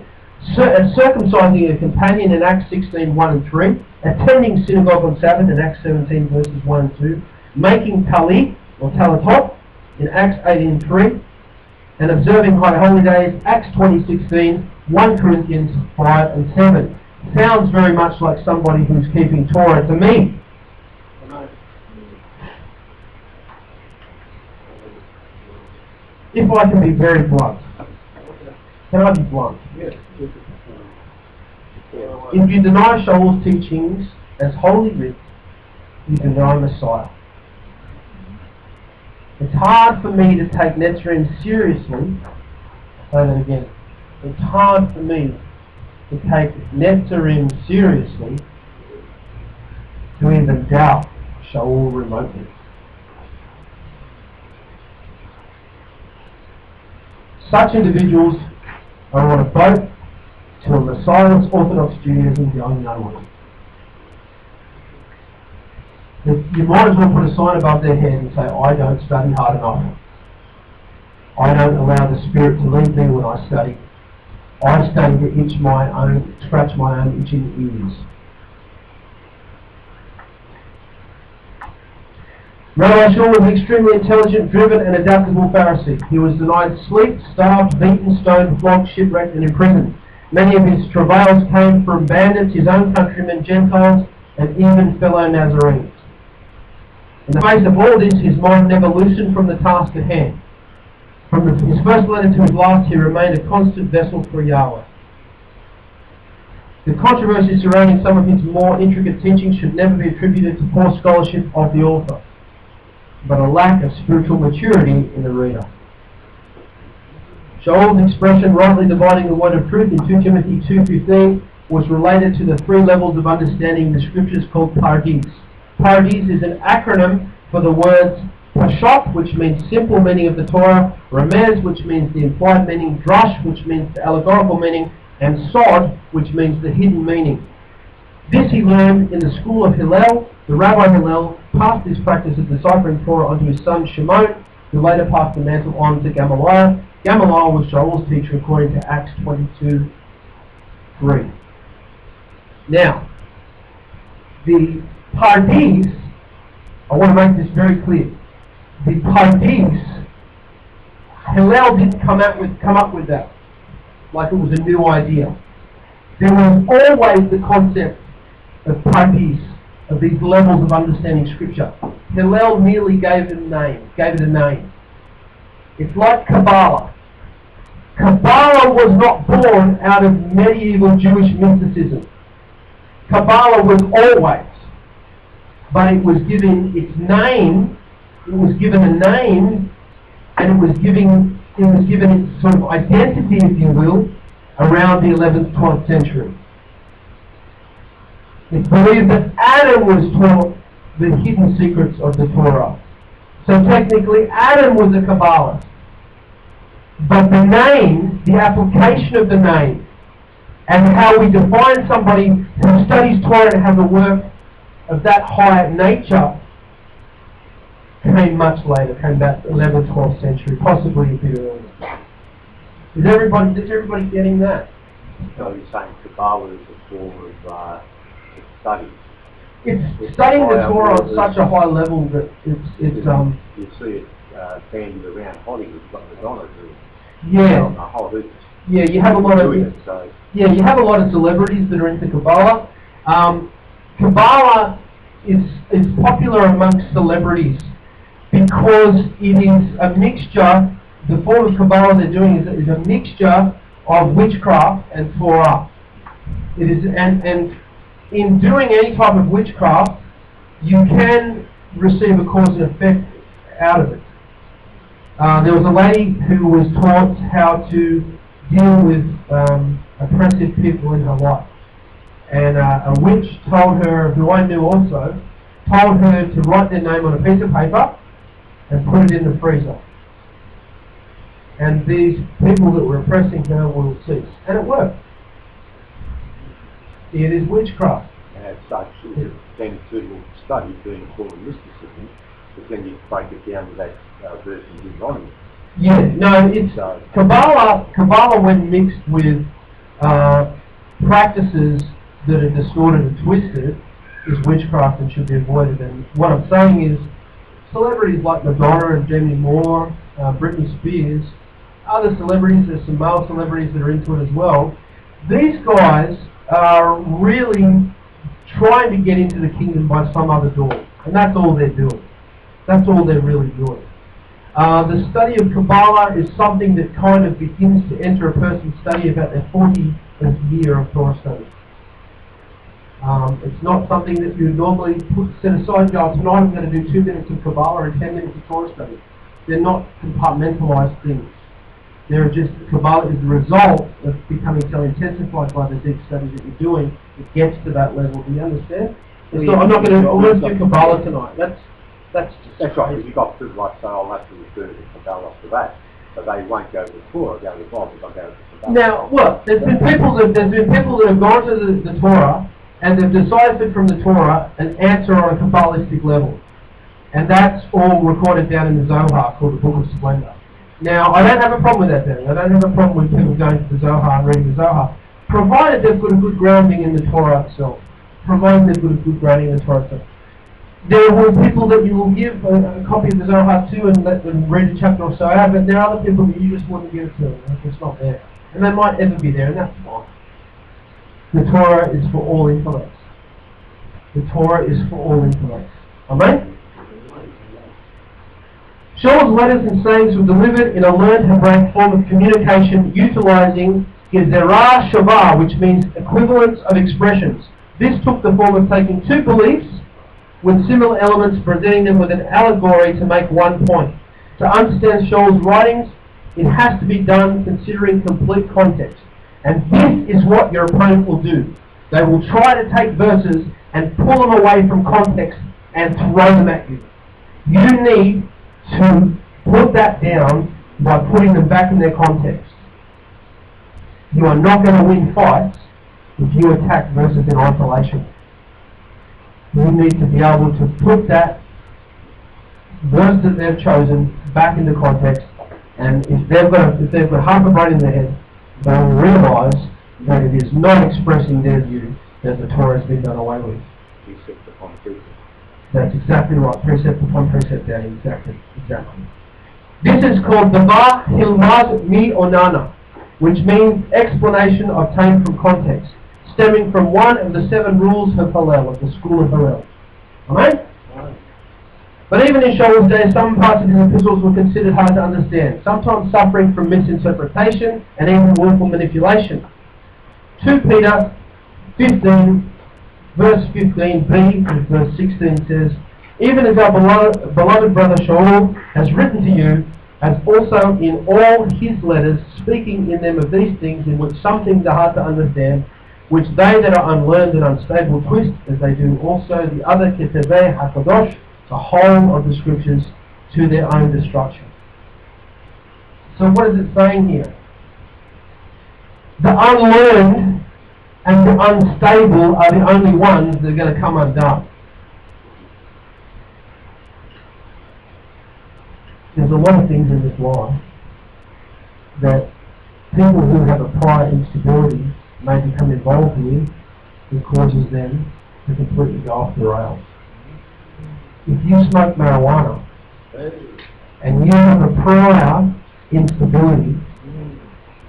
circumcising a companion in Acts 16:1 and 3, attending synagogue on Sabbath in Acts 17 verses 1 and 2, making talit or talatot in Acts 18:3, and observing high holy days, Acts 20:16, 1 Corinthians 5 and 7. Sounds very much like somebody who's keeping Torah to me. If I can be very blunt. Can I be blunt? Yes. If you deny Shaul's teachings as holy writ, you deny Messiah. It's hard for me to take Netzarim seriously. I'll say that again. It's hard for me to take Netzarim seriously to even doubt Shaul remotely. Such individuals are on a boat to a Messiahless Orthodox Judaism going nowhere. You might as well put a sign above their head and say, I don't study hard enough. I don't allow the Spirit to lead me when I study. I study to scratch my own itching ears. Rabbi Shaul was an extremely intelligent, driven and adaptable Pharisee. He was denied sleep, starved, beaten, stoned, flogged, shipwrecked and imprisoned. Many of his travails came from bandits, his own countrymen, Gentiles, and even fellow Nazarenes. In the face of all this, his mind never loosened from the task at hand. From his first letter to his last, he remained a constant vessel for Yahweh. The controversy surrounding some of his more intricate teachings should never be attributed to poor scholarship of the author, but a lack of spiritual maturity in the reader. Shaul's expression, rightly dividing the word of truth, in 2 Timothy 2:15, was related to the three levels of understanding the scriptures called Pardes. Pardes is an acronym for the words Pashot, which means simple meaning of the Torah, Remez, which means the implied meaning, Drash, which means the allegorical meaning, and Sod, which means the hidden meaning. This he learned in the school of Hillel. The Rabbi Hillel passed this practice of deciphering Torah onto his son Shimon, who later passed the mantle on to Gamaliel. Gamaliel was Shaul's teacher according to Acts 22:3. Now, the Pardes, I want to make this very clear. The Pardes, Hillel didn't come up with that like it was a new idea. There was always the concept of Pardes, of these levels of understanding Scripture. Hillel merely gave it a name. It's like Kabbalah. Kabbalah was not born out of medieval Jewish mysticism. Kabbalah was always, but it was given its name. It was given a name, and it was given its sort of identity, if you will, around the 11th, 12th century. It's believed that Adam was taught the hidden secrets of the Torah. So technically, Adam was a Kabbalist. But the name, the application of the name, and how we define somebody who studies Torah and has a work of that high nature, came much later, came back 11th, 12th century, possibly a bit earlier. Is everybody getting that? So you're saying Kabbalah is a form of study. It's studying the Torah on such a high level that it's You see it bandied around Hollywood, like Madonna doing. yeah. A whole heap. Yeah, you have a lot of Doing it, so yeah, you have a lot of celebrities that are into Kabbalah. Kabbalah is popular amongst celebrities because it is a mixture. The form of Kabbalah they're doing is a mixture of witchcraft and Torah. It is, and in doing any type of witchcraft, you can receive a cause and effect out of it. There was a lady who was taught how to deal with oppressive people in her life. And a witch told her, who I knew also, told her to write their name on a piece of paper and put it in the freezer. And these people that were oppressing her will cease. And it worked. It is witchcraft. and as such, it's then suitable to study being a form of mysticism, but then you break it down to that verse in Deuteronomy. Yeah, no, it's Kabbalah when mixed with practices that are distorted and twisted is witchcraft and should be avoided. And what I'm saying is celebrities like Madonna and Demi Moore, Britney Spears, other celebrities, there's some male celebrities that are into it as well. These guys are really trying to get into the kingdom by some other door. And that's all they're doing. That's all they're really doing. The study of Kabbalah is something that kind of begins to enter a person's study about their 40th year of Torah study. It's not something that you normally set aside, tonight I'm going to do 2 minutes of Kabbalah and 10 minutes of Torah study. They're not compartmentalized things. They're just, Kabbalah is the result of becoming so intensified by the deep study that you're doing, it gets to that level. Do you understand? So I'm not going to do Kabbalah tonight. That's right, because you've got people like say, I'll have to refer to Kabbalah for that. But they won't go to the Torah, go to the Bible, they'll go to the Kabbalah. Now, look, there's been people that have gone to the Torah and they've deciphered from the Torah an answer on a Kabbalistic level. And that's all recorded down in the Zohar, called the Book of Splendor. Now, I don't have a problem with that, Danny. I don't have a problem with people going to the Zohar and reading the Zohar, provided they've got a good grounding in the Torah itself. Provided they've got a good grounding in the Torah itself. There will be people that you will give a copy of the Zohar to and let them read a chapter or so out, but there are other people that you just wouldn't give it to them. It's not there. And they might ever be there, and that's fine. The Torah is for all intellects. The Torah is for all intellects. Amen? Shaul's letters and sayings were delivered in a learned Hebraic form of communication utilizing Gezerah Shavah, which means equivalence of expressions. This took the form of taking 2 beliefs with similar elements, presenting them with an allegory to make one point. To understand Shaul's writings, it has to be done considering complete context. And this is what your opponent will do. They will try to take verses and pull them away from context and throw them at you. You need to put that down by putting them back in their context. You are not going to win fights if you attack verses in isolation. You need to be able to put that verse that they've chosen back into context, and if they've got half a brain in their head, they'll realise that it is not expressing their view that the Torah has been done away with. Precept upon precept. That's exactly right. Precept upon precept, Danny. Exactly. This is called Davar Hilmad Mi Onana, which means explanation obtained from context, stemming from one of the 7 rules of Hillel, of the school of Hillel. Amen? But even in Shaul's day, some parts of his epistles were considered hard to understand, sometimes suffering from misinterpretation and even willful manipulation. 2 Peter 15, verse 15b, and verse 16 says, even as our beloved brother Shaul has written to you, as also in all his letters, speaking in them of these things, in which some things are hard to understand, which they that are unlearned and unstable twist, as they do also the other Ketevei HaKadosh, the whole of the scriptures, to their own destruction. So what is it saying here? The unlearned and the unstable are the only ones that are going to come undone. There's a lot of things in this life that people who have a prior instability may become involved in, it causes them to completely go off the rails. If you smoke marijuana and you have a prior instability,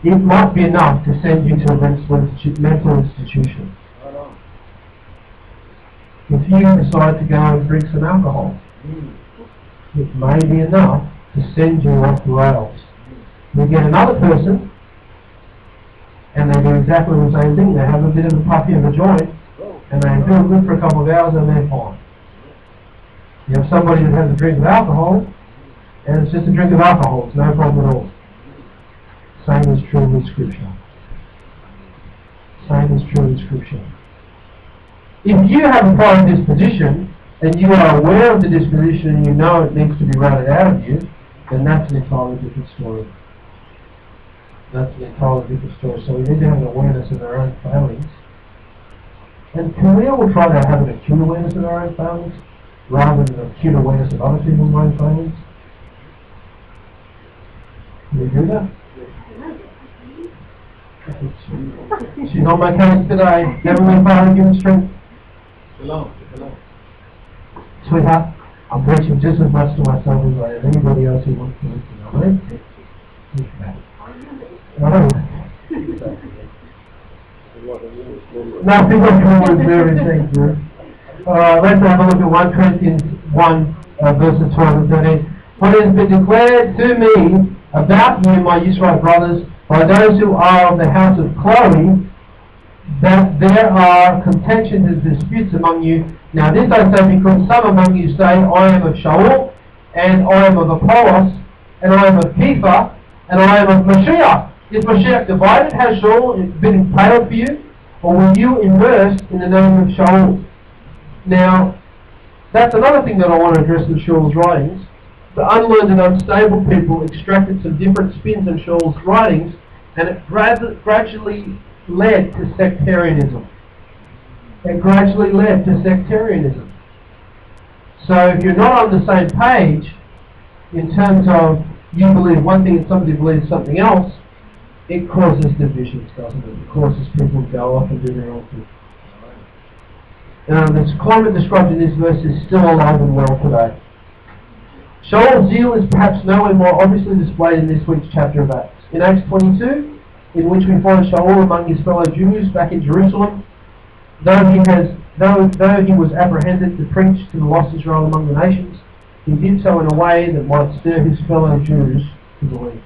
it might be enough to send you to a mental institution. If you decide to go and drink some alcohol, it may be enough to send you off the rails. You get another person and they do exactly the same thing. They have a bit of a puffy of a joint and they feel good for a couple of hours and they're fine. You have somebody that has a drink of alcohol and it's just a drink of alcohol. It's no problem at all. Same is true with Scripture. Same is true with Scripture. If you have a prior disposition and you are aware of the disposition and you know it needs to be routed out of you, then that's an entirely different story. That's an entirely different story. So we need to have an awareness of our own failings. And can we all try to have an acute awareness of our own failings rather than an acute awareness of other people's own failings? Can we do that? She's on my case today. Heavenly Father, give me strength. Hello. Sweetheart, I'm preaching just as much to myself as I am anybody else who wants to listen. Amen? No, people can always do everything, Drew. Let's have a look at 1 Corinthians 1, verses 12 and 13. For it has been declared to me about you, my Israelite brothers, by those who are of the house of Chloe, that there are contentions and disputes among you. Now this I say because some among you say, I am of Shaul, and I am of Apollos, and I am of Kepha, and I am of Mashiach. Is Mashiach divided? Has Shaul been impaled for you? Or were you immersed in the name of Shaul? Now, that's another thing that I want to address in Shaul's writings. The unlearned and unstable people extracted some different spins in Shaul's writings, and it gradually led to sectarianism. So if you're not on the same page in terms of you believe one thing and somebody believes something else, it causes divisions, doesn't it? It causes people to go off and do their own thing. This climate described in this verse is still alive and well today. Shaul's zeal is perhaps nowhere more obviously displayed in this week's chapter of Acts. In Acts 22, in which we find Shaul among his fellow Jews back in Jerusalem, though he was apprehended to preach to the lost Israel among the nations, he did so in a way that might stir his fellow Jews to believe.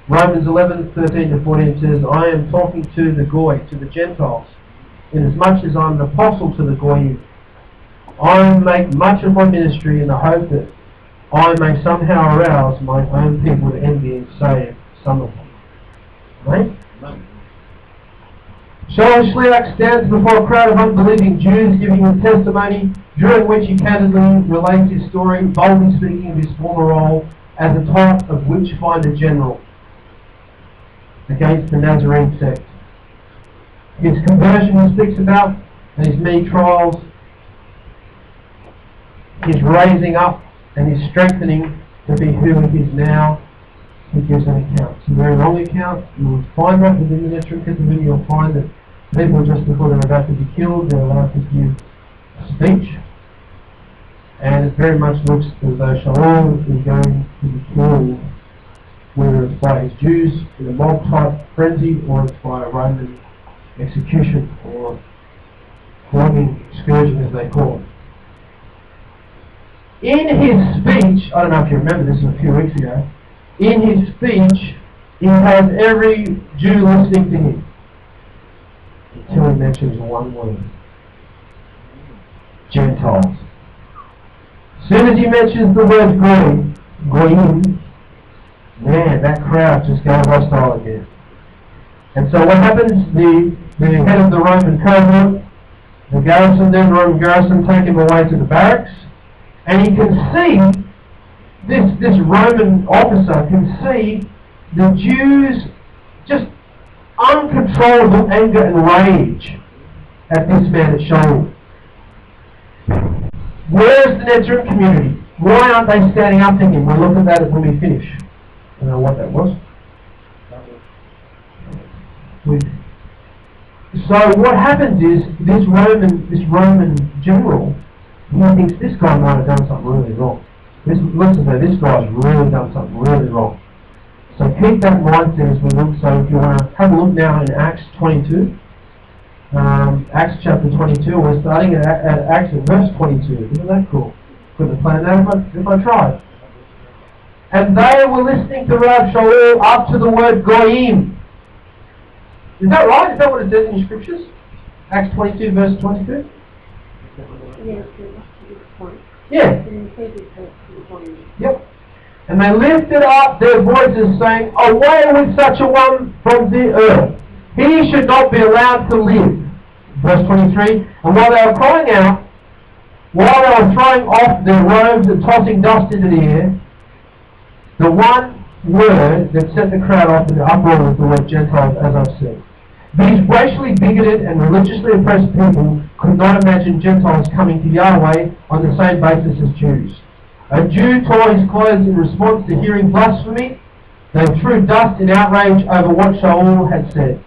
Romans 11:13-14 says, I am talking to the Goy, to the Gentiles, inasmuch as I am an apostle to the Goyim. I make much of my ministry in the hope that I may somehow arouse my own people to envy and save some of them. Right? Shaul Shliach stands before a crowd of unbelieving Jews giving him testimony, during which he candidly relates his story, boldly speaking of his former role as a type of witch-finder general against the Nazarene sect. His conversion he speaks about, and his many trials, his raising up and his strengthening to be who he is now. He gives an account. It's a very long account. You will find that within the Netrichitavim. You'll find that people, just before they're about to be killed, they're allowed to give a speech. And it very much looks as though Shaul is going to be killed, whether it's by his Jews in a mob type frenzy, or it's by a Roman execution or flogging, scourging as they call it. In his speech, I don't know if you remember this, a few weeks ago, in his speech, he has every Jew listening to him until he mentions one word: Gentiles. As soon as he mentions the word Goyim, man, that crowd just goes hostile again. And so what happens? The head of the Roman cohort, the Roman garrison, take him away to the barracks, and he can see, this Roman officer can see the Jews just uncontrollable anger and rage at this man at Shaul. Where's the Nazarene community? Why aren't they standing up to him? We'll look at that when we finish. I don't know what that was. So what happens is this Roman general, he thinks this guy might have done something really wrong. Listen to this guy's really done something really wrong. So keep that in mind as we look. So if you want to have a look now in Acts 22, Acts chapter 22, we're starting at Acts at verse 22. Isn't that cool? Couldn't have planned that if I tried. And they were listening to Rav Shaul up to the word goyim. Is that right? Is that what it says in your scriptures? Acts 22 verse 22? Yes, that's a good point. Yeah. And it says it's Yep. And they lifted up their voices saying, away with such a one from the earth. He should not be allowed to live. Verse 23. And while they were crying out, while they were throwing off their robes and tossing dust into the air, the one word that set the crowd off in the uproar was the word Gentiles, as I've said. These racially bigoted and religiously oppressed people could not imagine Gentiles coming to Yahweh on the same basis as Jews. A Jew tore his clothes in response to hearing blasphemy. They threw dust in outrage over what Shaul had said.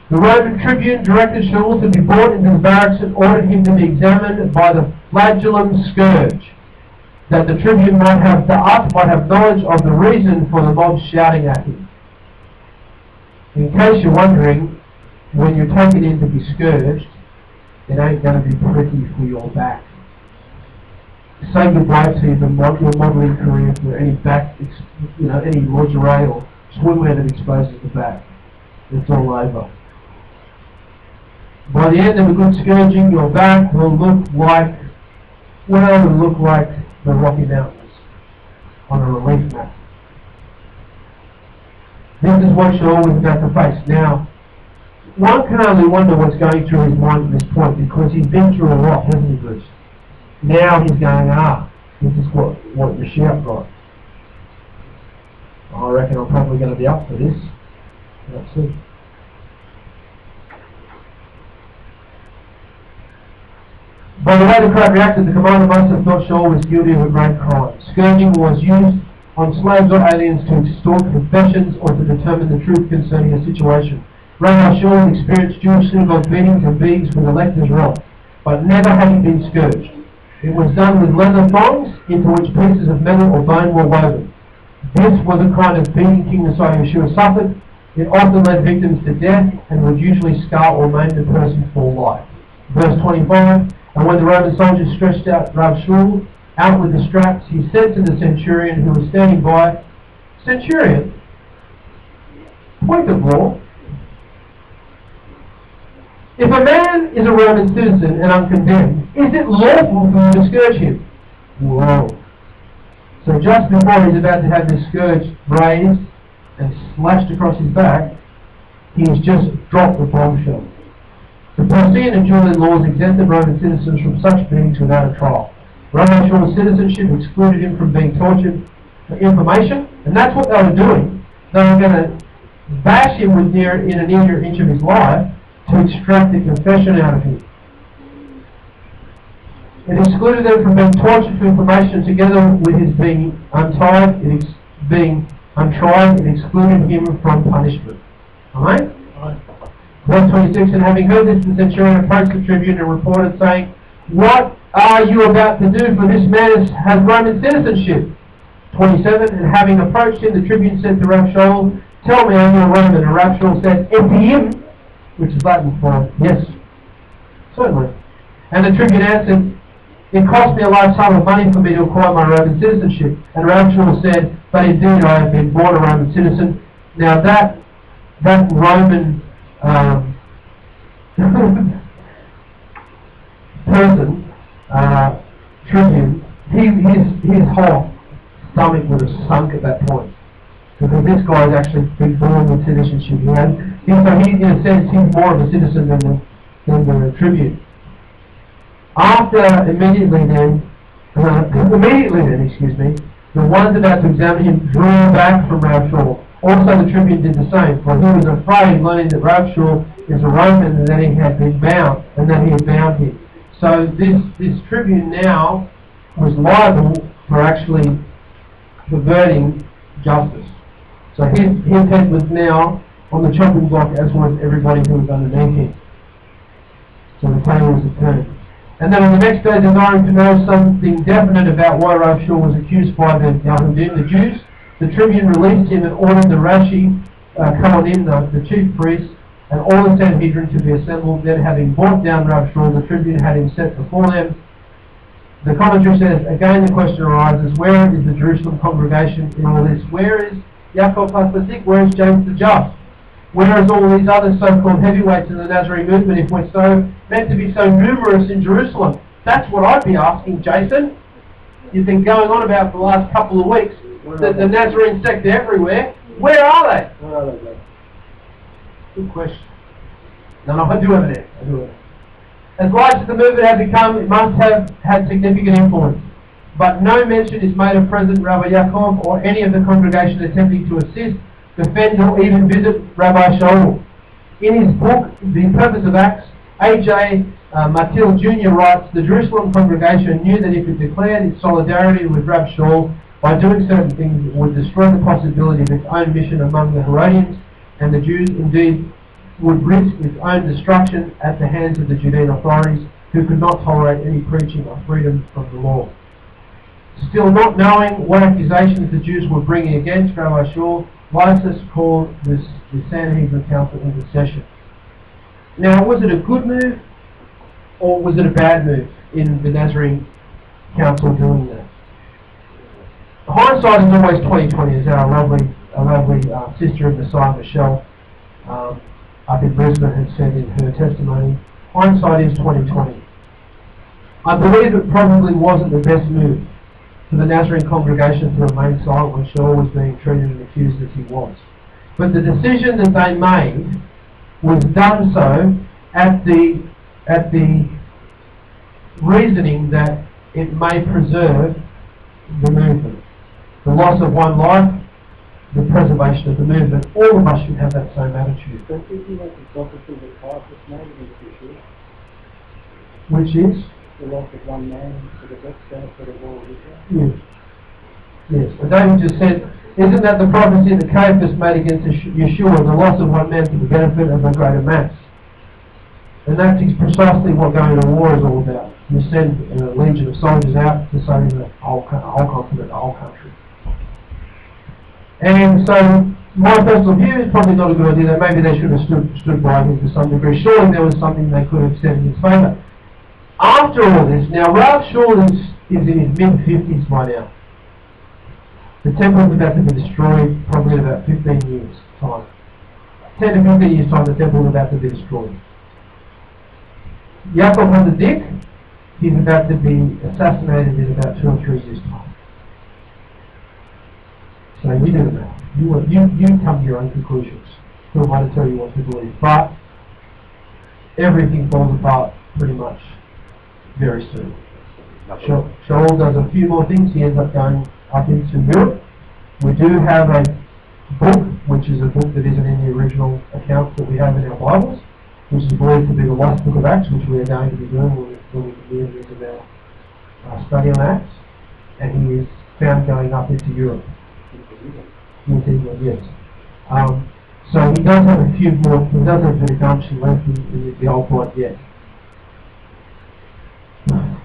The Roman tribune directed Shaul to be brought into the barracks and ordered him to be examined by the flagellum scourge, that the tribune might have knowledge of the reason for the mob shouting at him. In case you're wondering, when you're taken in to be scourged, it ain't going to be pretty for your back. Say goodbye to your modelling career for any back, any lingerie or swimwear that exposes the back. It's all over. By the end of a good scourging, your back will look like the Rocky Mountains on a relief map. This is what Shaul was about to face. Now, one can only wonder what's going through his mind at this point, because he's been through a lot, hasn't he, Bruce? Now he's going, this is what the shout got. I reckon I'm probably going to be up for this. Let's see. By the way the crowd reacted, the commander must have thought Shaul was guilty of a great crime. Scourging was used on slaves or aliens to extort confessions or to determine the truth concerning a situation. Rabbi Shaul experienced Jewish synagogue beatings and beatings with elector's rod, but never had he been scourged. It was done with leather thongs into which pieces of metal or bone were woven. This was the kind of beating King Messiah Yeshua suffered. It often led victims to death and would usually scar or maim the person for life. Verse 25, and when the Roman soldiers stretched out Rav Shaul out with the straps, he said to the centurion who was standing by, Centurion, point of law, if a man is a Roman citizen and uncondemned, is it lawful for you to scourge him? Whoa. So just before he's about to have this scourge raised and slashed across his back, he has just dropped the bombshell. The Persian and Julian laws exempted Roman citizens from such beatings without a trial. Roman Shaul's citizenship excluded him from being tortured for information, and that's what they were doing. They were going to bash him in an inch of his life to extract the confession out of him. It excluded them from being tortured for information, together with his being untied, being untried, it excluded him from punishment. Alright? Verse 26, and having heard this, the centurion approached the tribune and reported, saying, what are you about to do? For this man has Roman citizenship. 27, and having approached him, the tribune said to Rav Shaul, tell me, are you a Roman? And Rav Shaul said, Ephim, which is Latin for yes, certainly. And the tribune answered, it cost me a lifetime of money for me to acquire my Roman citizenship. And Rav Shaul said, but indeed I have been born a Roman citizen. Now that Roman person, tribune, his whole stomach would have sunk at that point, because this guy has actually been born with citizenship. He, in a sense, he's more of a citizen than the tribune. Immediately then, the ones about to examine him drew back from Rav Shaul. Also the tribune did the same, for he was afraid, learning that Rav Shaul is a Roman and that he had been bound, and that he had bound him. So this tribune now was liable for actually perverting justice. So his head was now on the chopping block, as was everybody who was underneath him. So the tables had turned. And then on the next day, desiring to know something definite about why Rav Shaul was accused by the Yahudim, the Jews, the tribune released him and ordered the Rashi, Kohanim, the chief priests, and all the Sanhedrin to be assembled. Then, having brought down Rav Shaul, the tribune had him set before them. The commentary says, again the question arises, where is the Jerusalem congregation in all this? Where is Yaakov Pasik? Where is James the Just? Where is all these other so-called heavyweights in the Nazarene movement if we're so meant to be so numerous in Jerusalem? That's what I'd be asking, Jason. You've been going on about for the last couple of weeks, the Nazarene sect everywhere. Where are they? Where are they? Good question. No, I do have an answer. As large as the movement had become, it must have had significant influence. But no mention is made of President Rabbi Yaakov or any of the congregation attempting to assist, defend, or even visit Rabbi Shaul. In his book, The Purpose of Acts, A.J. Matil Jr. writes, the Jerusalem congregation knew that if it declared its solidarity with Rabbi Shaul by doing certain things, it would destroy the possibility of its own mission among the Herodians, and the Jews indeed would risk its own destruction at the hands of the Judean authorities, who could not tolerate any preaching of freedom from the law. Still not knowing what accusations the Jews were bringing against Rabbi Shaul, Lysis called the Sanhedrin Council into session. Now, was it a good move or was it a bad move in the Nazarene Council doing that? Hindsight is always 20/20, as our lovely sister of Messiah, Michelle, up in Brisbane, had said in her testimony. Hindsight is 20/20. I believe it probably wasn't the best move for the Nazarene congregation to remain silent when Shaul was being treated and accused as he was. But the decision that they made was done so at the reasoning that it may preserve the movement. The loss of one life, the preservation of the movement. All of us should have that same attitude. Don't you think that's the prophecy that Titus made against Israel? Which is? The loss of one man for the death for the war of Israel? Yes. But David just said, isn't that the prophecy that Caiaphas made against Yeshua, the loss of one man for the benefit of a greater mass? And that's precisely what going to war is all about. You send a legion of soldiers out to save the whole continent, the whole country. And so, my personal view is probably not a good idea. That maybe they should have stood by him to some degree. Surely there was something they could have said in his favour. After all this, now Rav Shaul is in his mid-50s by now. The temple is about to be destroyed probably in about 15 years' time. 10 to 15 years' time, the temple is about to be destroyed. Yaakov Hazadik, he's about to be assassinated in about 2 or 3 years' time. So you do the math. You come to your own conclusions. Who am I to tell you what to believe? But everything falls apart pretty much very soon. Shaul does a few more things. He ends up going up into Europe. We do have a book, which is a book that isn't in the original accounts that we have in our Bibles, which is believed to be the last book of Acts, which we are going to be doing when we begin into our study on Acts. And he is found going up into Europe. Into England, yes. So he does have a few more, he does have a redemption left in the old plot yet.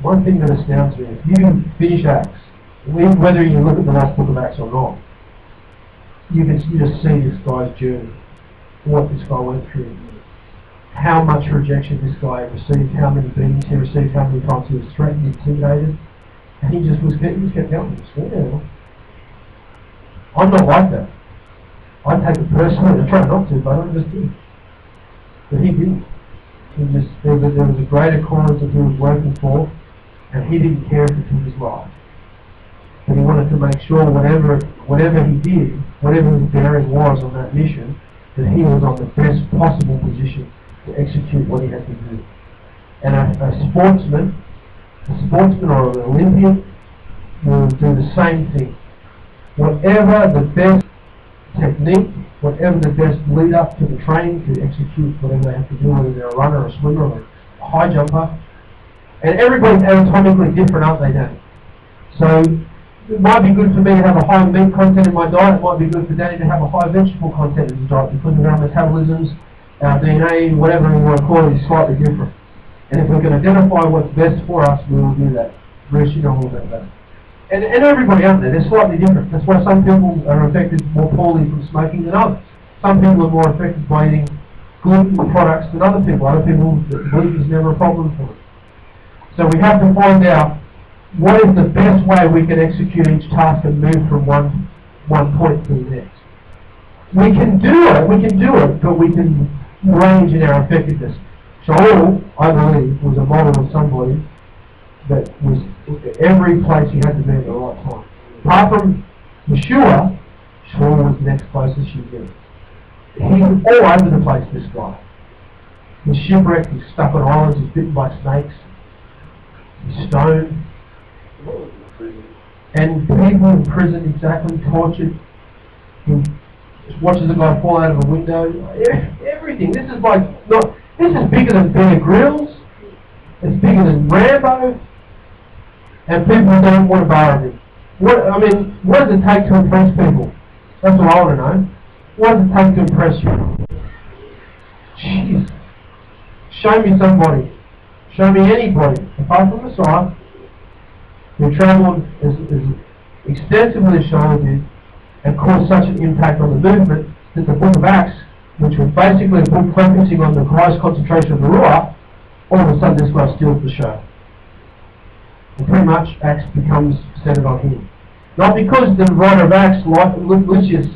One thing that astounds me, if you finish Acts, whether you look at the last book of Acts or not, you just see this guy's journey, what this guy went through, how much rejection this guy received, how many beatings he received, how many times he was threatened, intimidated, and he just kept going. Yeah. I'm not like that. I take it personally. I try not to, but I just did. But he didn't. There was a greater cause that he was working for, and he didn't care if it took his life. But he wanted to make sure whatever he did, whatever his bearing was on that mission, that he was on the best possible position to execute what he had to do. And a sportsman or an Olympian will do the same thing. Whatever the best technique, whatever the best lead up to the training to execute whatever they have to do, whether they're a runner or a swimmer or a high jumper. And everybody's anatomically different, aren't they, Dan? So it might be good for me to have a high meat content in my diet. It might be good for Danny to have a high vegetable content in his diet because of our metabolisms, our DNA, whatever we want to call it, is slightly different. And if we can identify what's best for us, we will do that. Bruce, you know all about that. And everybody out there, they're slightly different. That's why some people are affected more poorly from smoking than others. Some people are more affected by eating gluten products than other people. Other people, gluten is never a problem for them. So we have to find out what is the best way we can execute each task and move from one point to the next. We can do it, but we can range in our effectiveness. Shaul, I believe, was a model of somebody that was every place he had to be at the right time. Apart from Yeshua, Shaul was the next closest you get. He's all over the place, this guy. He's shipwrecked, he's stuck on islands, he's bitten by snakes, he's stoned. And people in prison, exactly, tortured. He just watches a guy fall out of a window. Everything. This is bigger than Bear Grylls. It's bigger than Rambo. And people don't want to borrow him. What does it take to impress people? That's what I want to know. What does it take to impress you? Jeez. Show me somebody. Show me anybody, apart from Messiah, who travelled as extensively as Shaul did and caused such an impact on the movement that the book of Acts, which was basically a book focusing on the Christ concentration of the Ruach, all of a sudden this guy steals the show. And pretty much Acts becomes centered on him. Not because the writer of Acts, Lucius,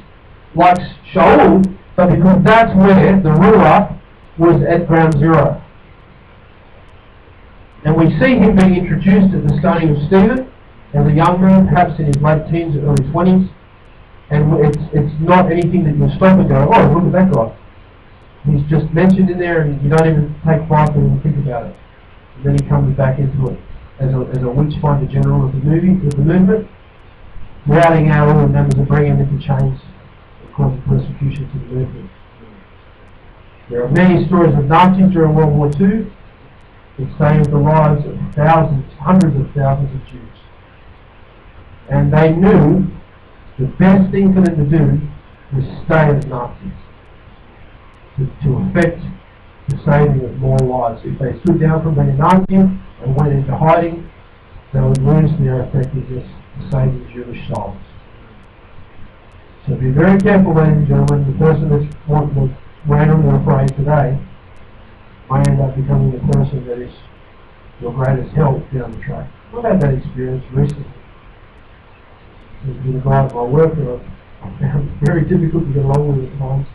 likes Shaul, but because that's where the Ruach was at ground zero. And we see him being introduced at the stoning of Stephen as a young man, perhaps in his late teens or early 20s. And it's not anything that you'll stop and go, oh, look at that guy. He's just mentioned in there and you don't even take 5 minutes and think about it. And then he comes back into it as a witch-finder general of the movement, routing out all the members and bringing them into chains and causing persecution to the movement. There are many stories of Nazis during World War II. It saved the lives of thousands, hundreds of thousands of Jews. And they knew the best thing for them to do was stay as Nazis, to effect the saving of more lives. If they stood down from being a Nazi and went into hiding, they would lose their effectiveness to saving Jewish souls. So be very careful, ladies and gentlemen. The person that's randomly afraid today might end up becoming the person that is your greatest help down the track. I've had that experience recently. There's been a guy at my work that I found it very difficult to get along with at times,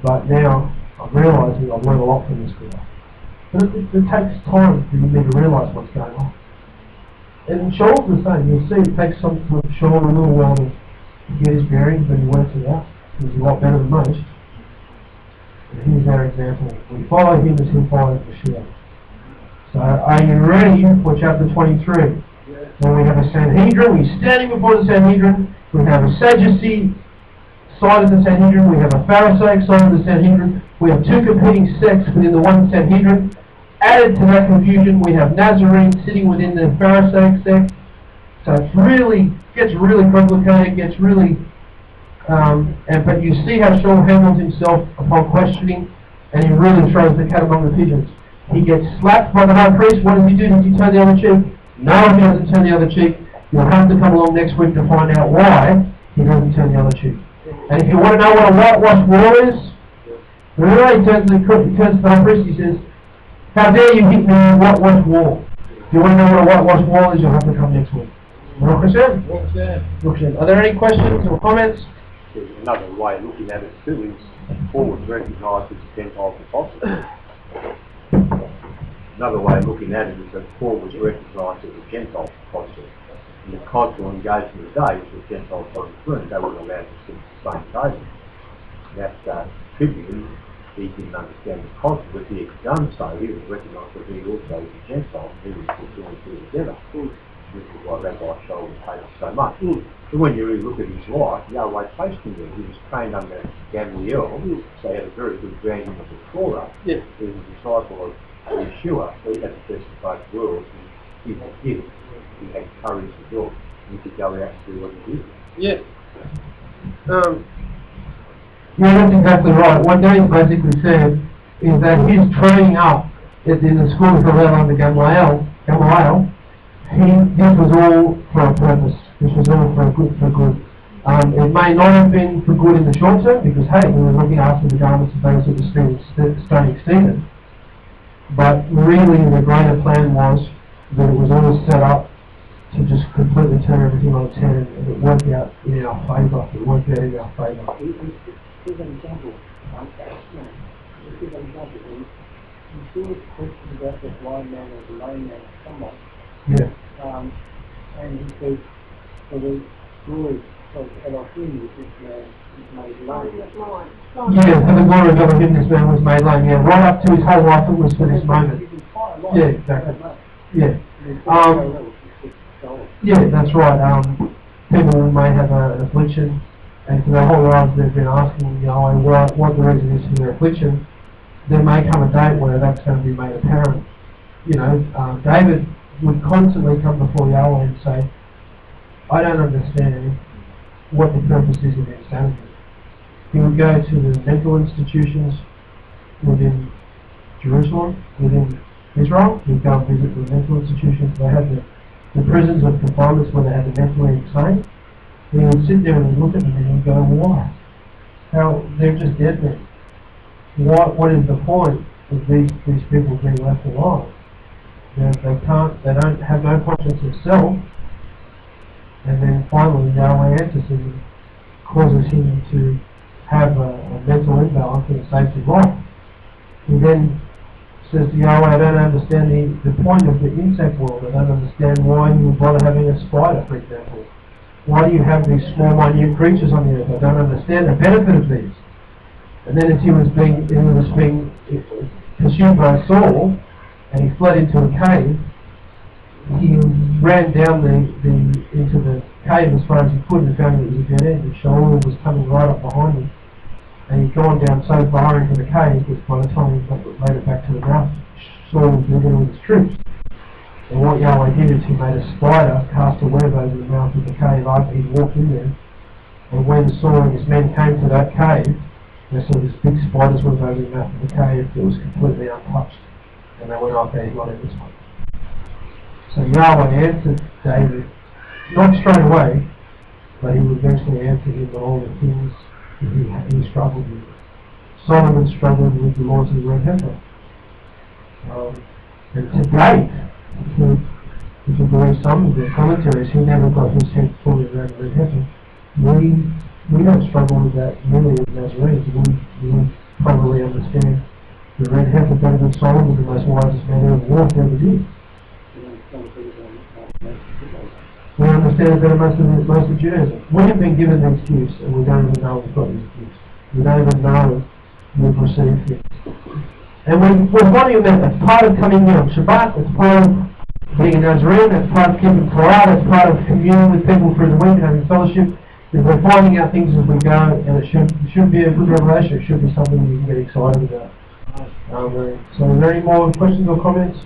but now I'm realising I've learned a lot from this guy. But it takes time for you to realise what's going on. And Shaul's the same. You'll see it takes Shaul a little while to get his bearings, but he works it out. He's a lot better than most. And here's our example. We follow him as he followed Yeshua. So are you ready for chapter 23? When we have a Sanhedrin, we're standing before the Sanhedrin. We have a Sadducee side of the Sanhedrin. We have a Pharisaic side of the Sanhedrin. We have 2 competing sects within the one Sanhedrin. Added to that confusion, we have Nazarenes sitting within the Pharisaic sect. So it gets really complicated, gets really... but you see how Shaul handles himself upon questioning, and he really throws the cat among the pigeons. He gets slapped by the high priest. What does he do? Does he turn the other cheek? No, he doesn't turn the other cheek. You'll have to come along next week to find out why he doesn't turn the other cheek. And if you want to know what a whitewash wall is, remember he turns to the high priest, he says, how dare you hit me with a whitewash wall? If you want to know what a whitewash wall is, you'll have to come next week. Are there any questions or comments? Another way of looking at it too is Paul was recognised as a Gentile apostle. Another way of looking at it is that Paul was recognised as a Gentile apostle. In the cultural engagement of the day, if a Gentile was confirmed, they weren't allowed to sit at the same table. That typically he didn't understand the culture, but he had done so. He was recognised that he also was a Gentile, and he was put two and two together. This is why Rabbi Shaul was hated so much. But when you really look at his life, Yahweh placed him there. He was trained under Gamaliel, so he had a very good grounding of the Torah. He was a disciple of Yeshua, so he had the best of both worlds. He was gift. He had courage to do it. You could go out and see what he did. Yeah, that's exactly right. What Dave basically said is that his training up in the school of Hillel under Gamaliel, this was all for a purpose. This was all for good. It may not have been for good in the short term because, hey, we were looking after the garments of those that were stoning Stephen. But really the greater plan was that it was all set up to just completely turn everything on its head, and it worked out in our favour. Here's an example. Here's an example. You see this question about the blind man or the lame man or someone. Yeah. And he says, for the glory of Elohim, this man is made lame. Yeah, for the glory of Elohim, this man was made lame. Yeah, right up to his whole life, it was for this moment. Yeah, exactly. Yeah. Yeah, that's right. People may have an affliction, and for their whole lives they've been asking, what the reason is for their affliction. There may come a day where that's going to be made apparent. David would constantly come before Yahweh and say, I don't understand what the purpose is of insanity. He would go to the mental institutions within Jerusalem, within Israel. He'd go and visit the mental institutions. They had the prisons of confinement where they had the mentally insane. He would sit there and he'd look at them and he'd go, why? They're just dead men. What is the point of these people being left alive? They don't have no conscience of self. And then finally Yahweh answers him and causes him to have a mental imbalance and saves his life. He then says to Yahweh, I don't understand the point of the insect world. I don't understand why you would bother having a spider, for example. Why do you have these small, minute creatures on the earth? I don't understand the benefit of these. And then as he was being pursued by Saul, and he fled into a cave, he ran down into the cave as far as he could and found that it was a dead end. And Shaul was coming right up behind him. And he'd gone down so far into the cave that by the time he made it back to the mouth, Saul was living with his troops. And what Yahweh did is he made a spider cast a web over the mouth of the cave after he walked in there. And when Saul and his men came to that cave, they saw this big spider's web over the mouth of the cave that was completely untouched. And they went, okay, he got in this one. So Yahweh answered David, not straight away, but he would eventually answer him on all the things he struggled with. Solomon struggled with the laws of the red heifer. And to date, if you believe some of the commentaries, he never got his head fully around the red heifer. We don't struggle with that nearly as Nazarenes. We probably understand the red heifer better than Solomon, the most wisest man ever walked, ever did. We understand it better most of Judaism. We have been given the excuse, and we don't even know we've got the excuse. We don't even know we've received it. And we're finding that it's part of coming here on Shabbat, it's part of being a Nazarene, it's part of keeping Torah, it's part of communing with people through the week and having fellowship. If we're finding out things as we go, and it should be a good revelation, it should be something you can get excited about. So are there any more questions or comments?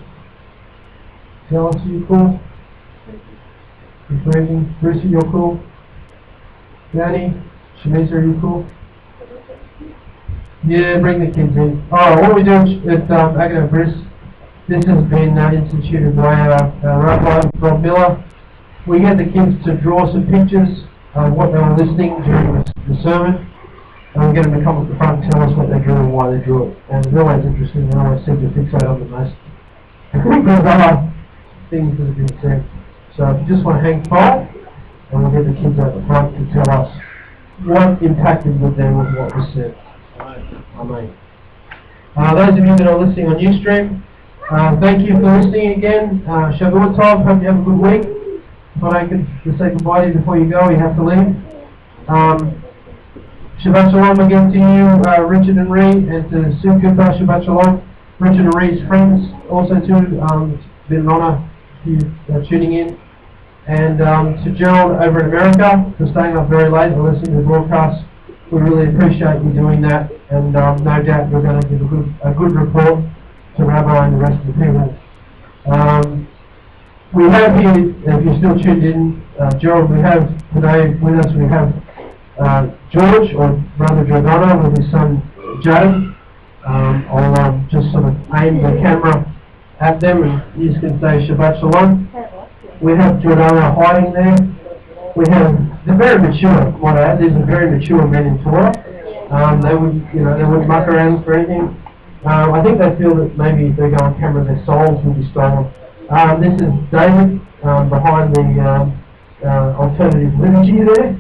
Alice, are you cool? Brucey, you're cool? Danny? Shamiza, are you cool? Yeah, bring the kids in. Alright, what we do at Agano Bris, this has been instituted by our Rabbi, Rob Miller. We get the kids to draw some pictures of what they were listening during the sermon, and we get them to come up the front and tell us what they drew and why they drew it. And it's always interesting, they always seem to fixate on the most bizarre things that have been said. So if you just want to hang fire, and we'll get the kids out the front to tell us what impacted with them with what was said. Amen. Those of you that are listening on Ustream, thank you for listening again. Shavuot Tov, hope you have a good week. If I don't get to say goodbye to you before you go, you have to leave. Shabbat Shalom again to you, Richard and Ree, and to Simcha, Shabbat Shalom. Richard and Ree's friends also too. It's been an honour you tuning in. And to Gerald over in America for staying up very late and listening to the broadcast. We really appreciate you doing that, and no doubt you're going to give a good report to Rabbi and the rest of the people. We have here, if you're still tuned in, Gerald, we have today with us, we have George, or Brother Giordano, with his son Jay. I'll just sort of aim the camera at them and you can say Shabbat Shalom. We have Giordano hiding there. They're very mature, might I add. These are very mature men in Torah. They wouldn't muck around for anything. I think they feel that maybe if they go on camera, their souls will be stolen. This is David behind the alternative liturgy there.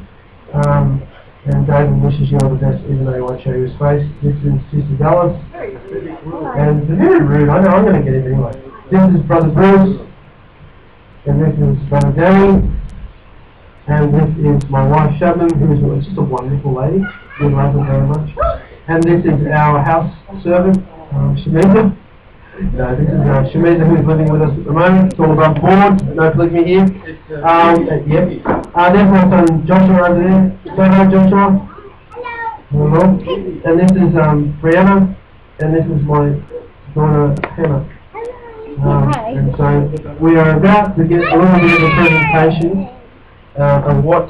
And David wishes you all the best, even though he won't show you his face. This is Sister Dallas. And they're very rude. I know I'm going to get it anyway. This is Brother Bruce. And this is Brother Danny. And this is my wife Shabnam, who is just a wonderful lady. We love her very much. And this is our house servant, Shemeza. No, this is Shemeza, who is living with us at the moment. It's all above board. No polygamy here. Yep. There's my son Joshua over there. Say hi, Joshua. Hello. And this is Brianna. And this is my daughter Hannah. And so we are about to get a little bit of a presentation of what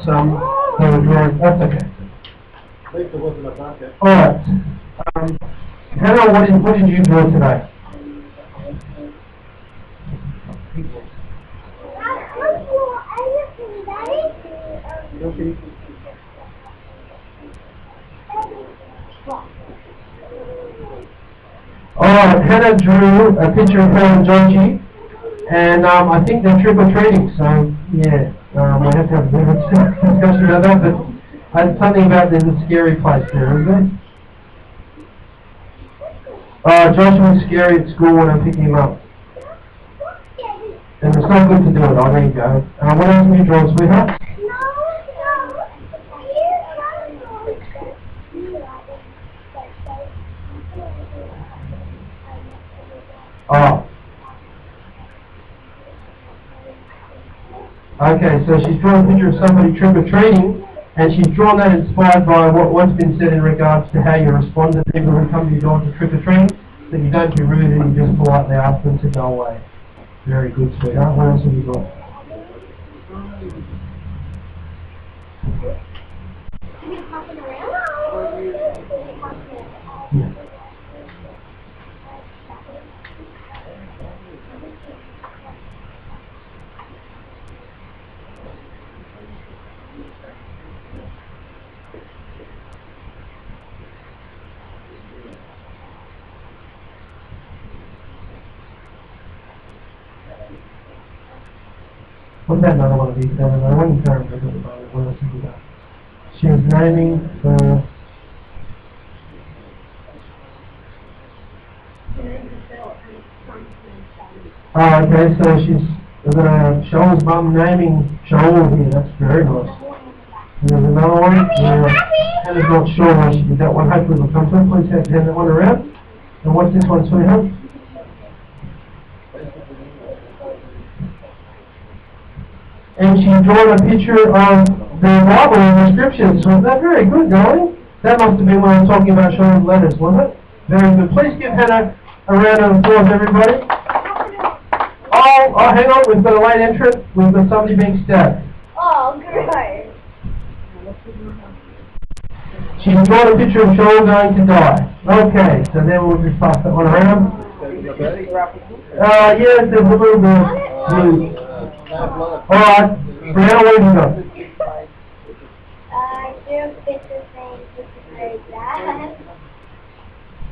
they were drawing. That's okay. Alright. Hannah, what did you draw today? Alright, Hannah drew a picture of her and Georgie, and I think they're trick-or-treating, so yeah, we have to have a bit of a discussion about that, but something about there's a scary place there, isn't there? Joshua's scary at school when I'm picking him up. And it's not good to do it. Oh, there you go. What else have you drawn, sweetheart? Oh. Okay, so she's drawn a picture of somebody trick-or-treating, and she's drawn that inspired by what's been said in regards to how you respond to people who come to your door to trick-or-treating, that you don't be rude and you just politely ask them to go away. Very good, sweetheart. What else have you got? Yeah. What's that another one of these? I want to turn to the moment. What else have we got? She was naming for... Oh, okay, so she's got a Shaul's mum naming Shaul here. That's very nice. And there's another one. Hannah's not sure why she did that one. Hopefully it'll come to her. Please hand that one around. And what's this one, sweetheart? And she's drawn a picture of the Bible and the scriptures. So that's very good, darling. That must have been when I was talking about Sean's letters, wasn't it? Very good. Please give Hannah a round of applause, everybody. Oh, hang on. We've got a late entrant. We've got somebody being stabbed. Oh, great. She's drawn a picture of Sean going to die. Okay, so then we'll just pass that one around. Yes, there's a little bit of blue. Alright, Brianna, what have you got?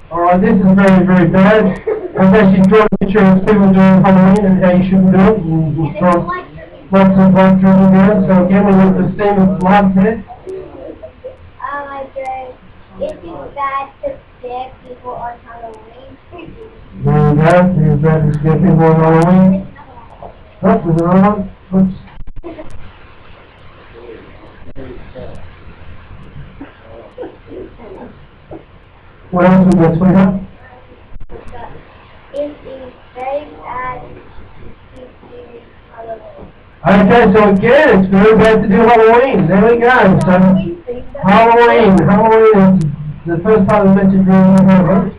Alright, this is very, very bad. Okay, she's drawn a picture of people doing Halloween and how you shouldn't do it. And she's drawn lots of blood dripping down. So again, we want the theme of blood there. If you bad to scare people on Halloween. There you go. It's bad to scare people on Halloween. Oh, there's another one. Oops. What else we got, sweetheart? It is very bad to do Halloween. Okay, so again, it's very bad to do Halloween. There we go. So, Halloween is the first part of the message we have.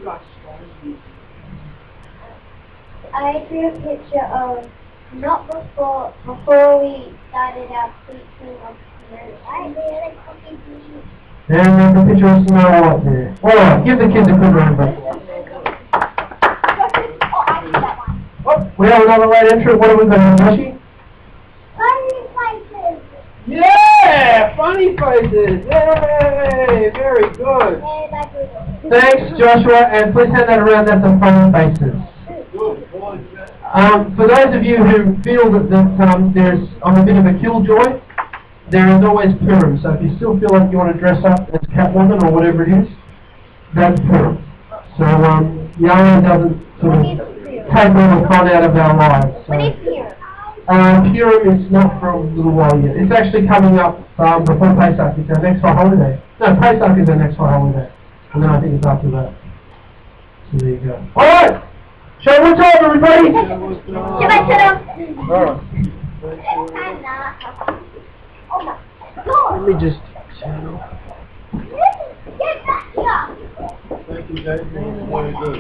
I drew a picture of Not before we started our preaching of marriage. I really cookies. And there's a picture of Snow White there. Alright, give the kids a good round of applause. Oh, I see that one. Oh, we have another late entrant. What have we got, Yoshi? Funny places. Yeah! Funny faces! Yay! Very good. And I do. Thanks, Joshua, and please hand that around. That's a funny faces. For those of you who feel that there's I'm a bit of a killjoy, there is always Purim. So if you still feel like you want to dress up as Catwoman or whatever it is, that's Purim. So Yahweh doesn't sort of take all the fun out of our lives. So, What is here? Purim is not for a little while yet. It's actually coming up before Pesach. It's our next high holiday. No, Pesach is our next high holiday. And then I think it's after that. So there you go. Alright! Show what time, everybody! Shabbat shalom. Alright. Oh my God. Let me just... Get back here. Thank you, Dave. Very good.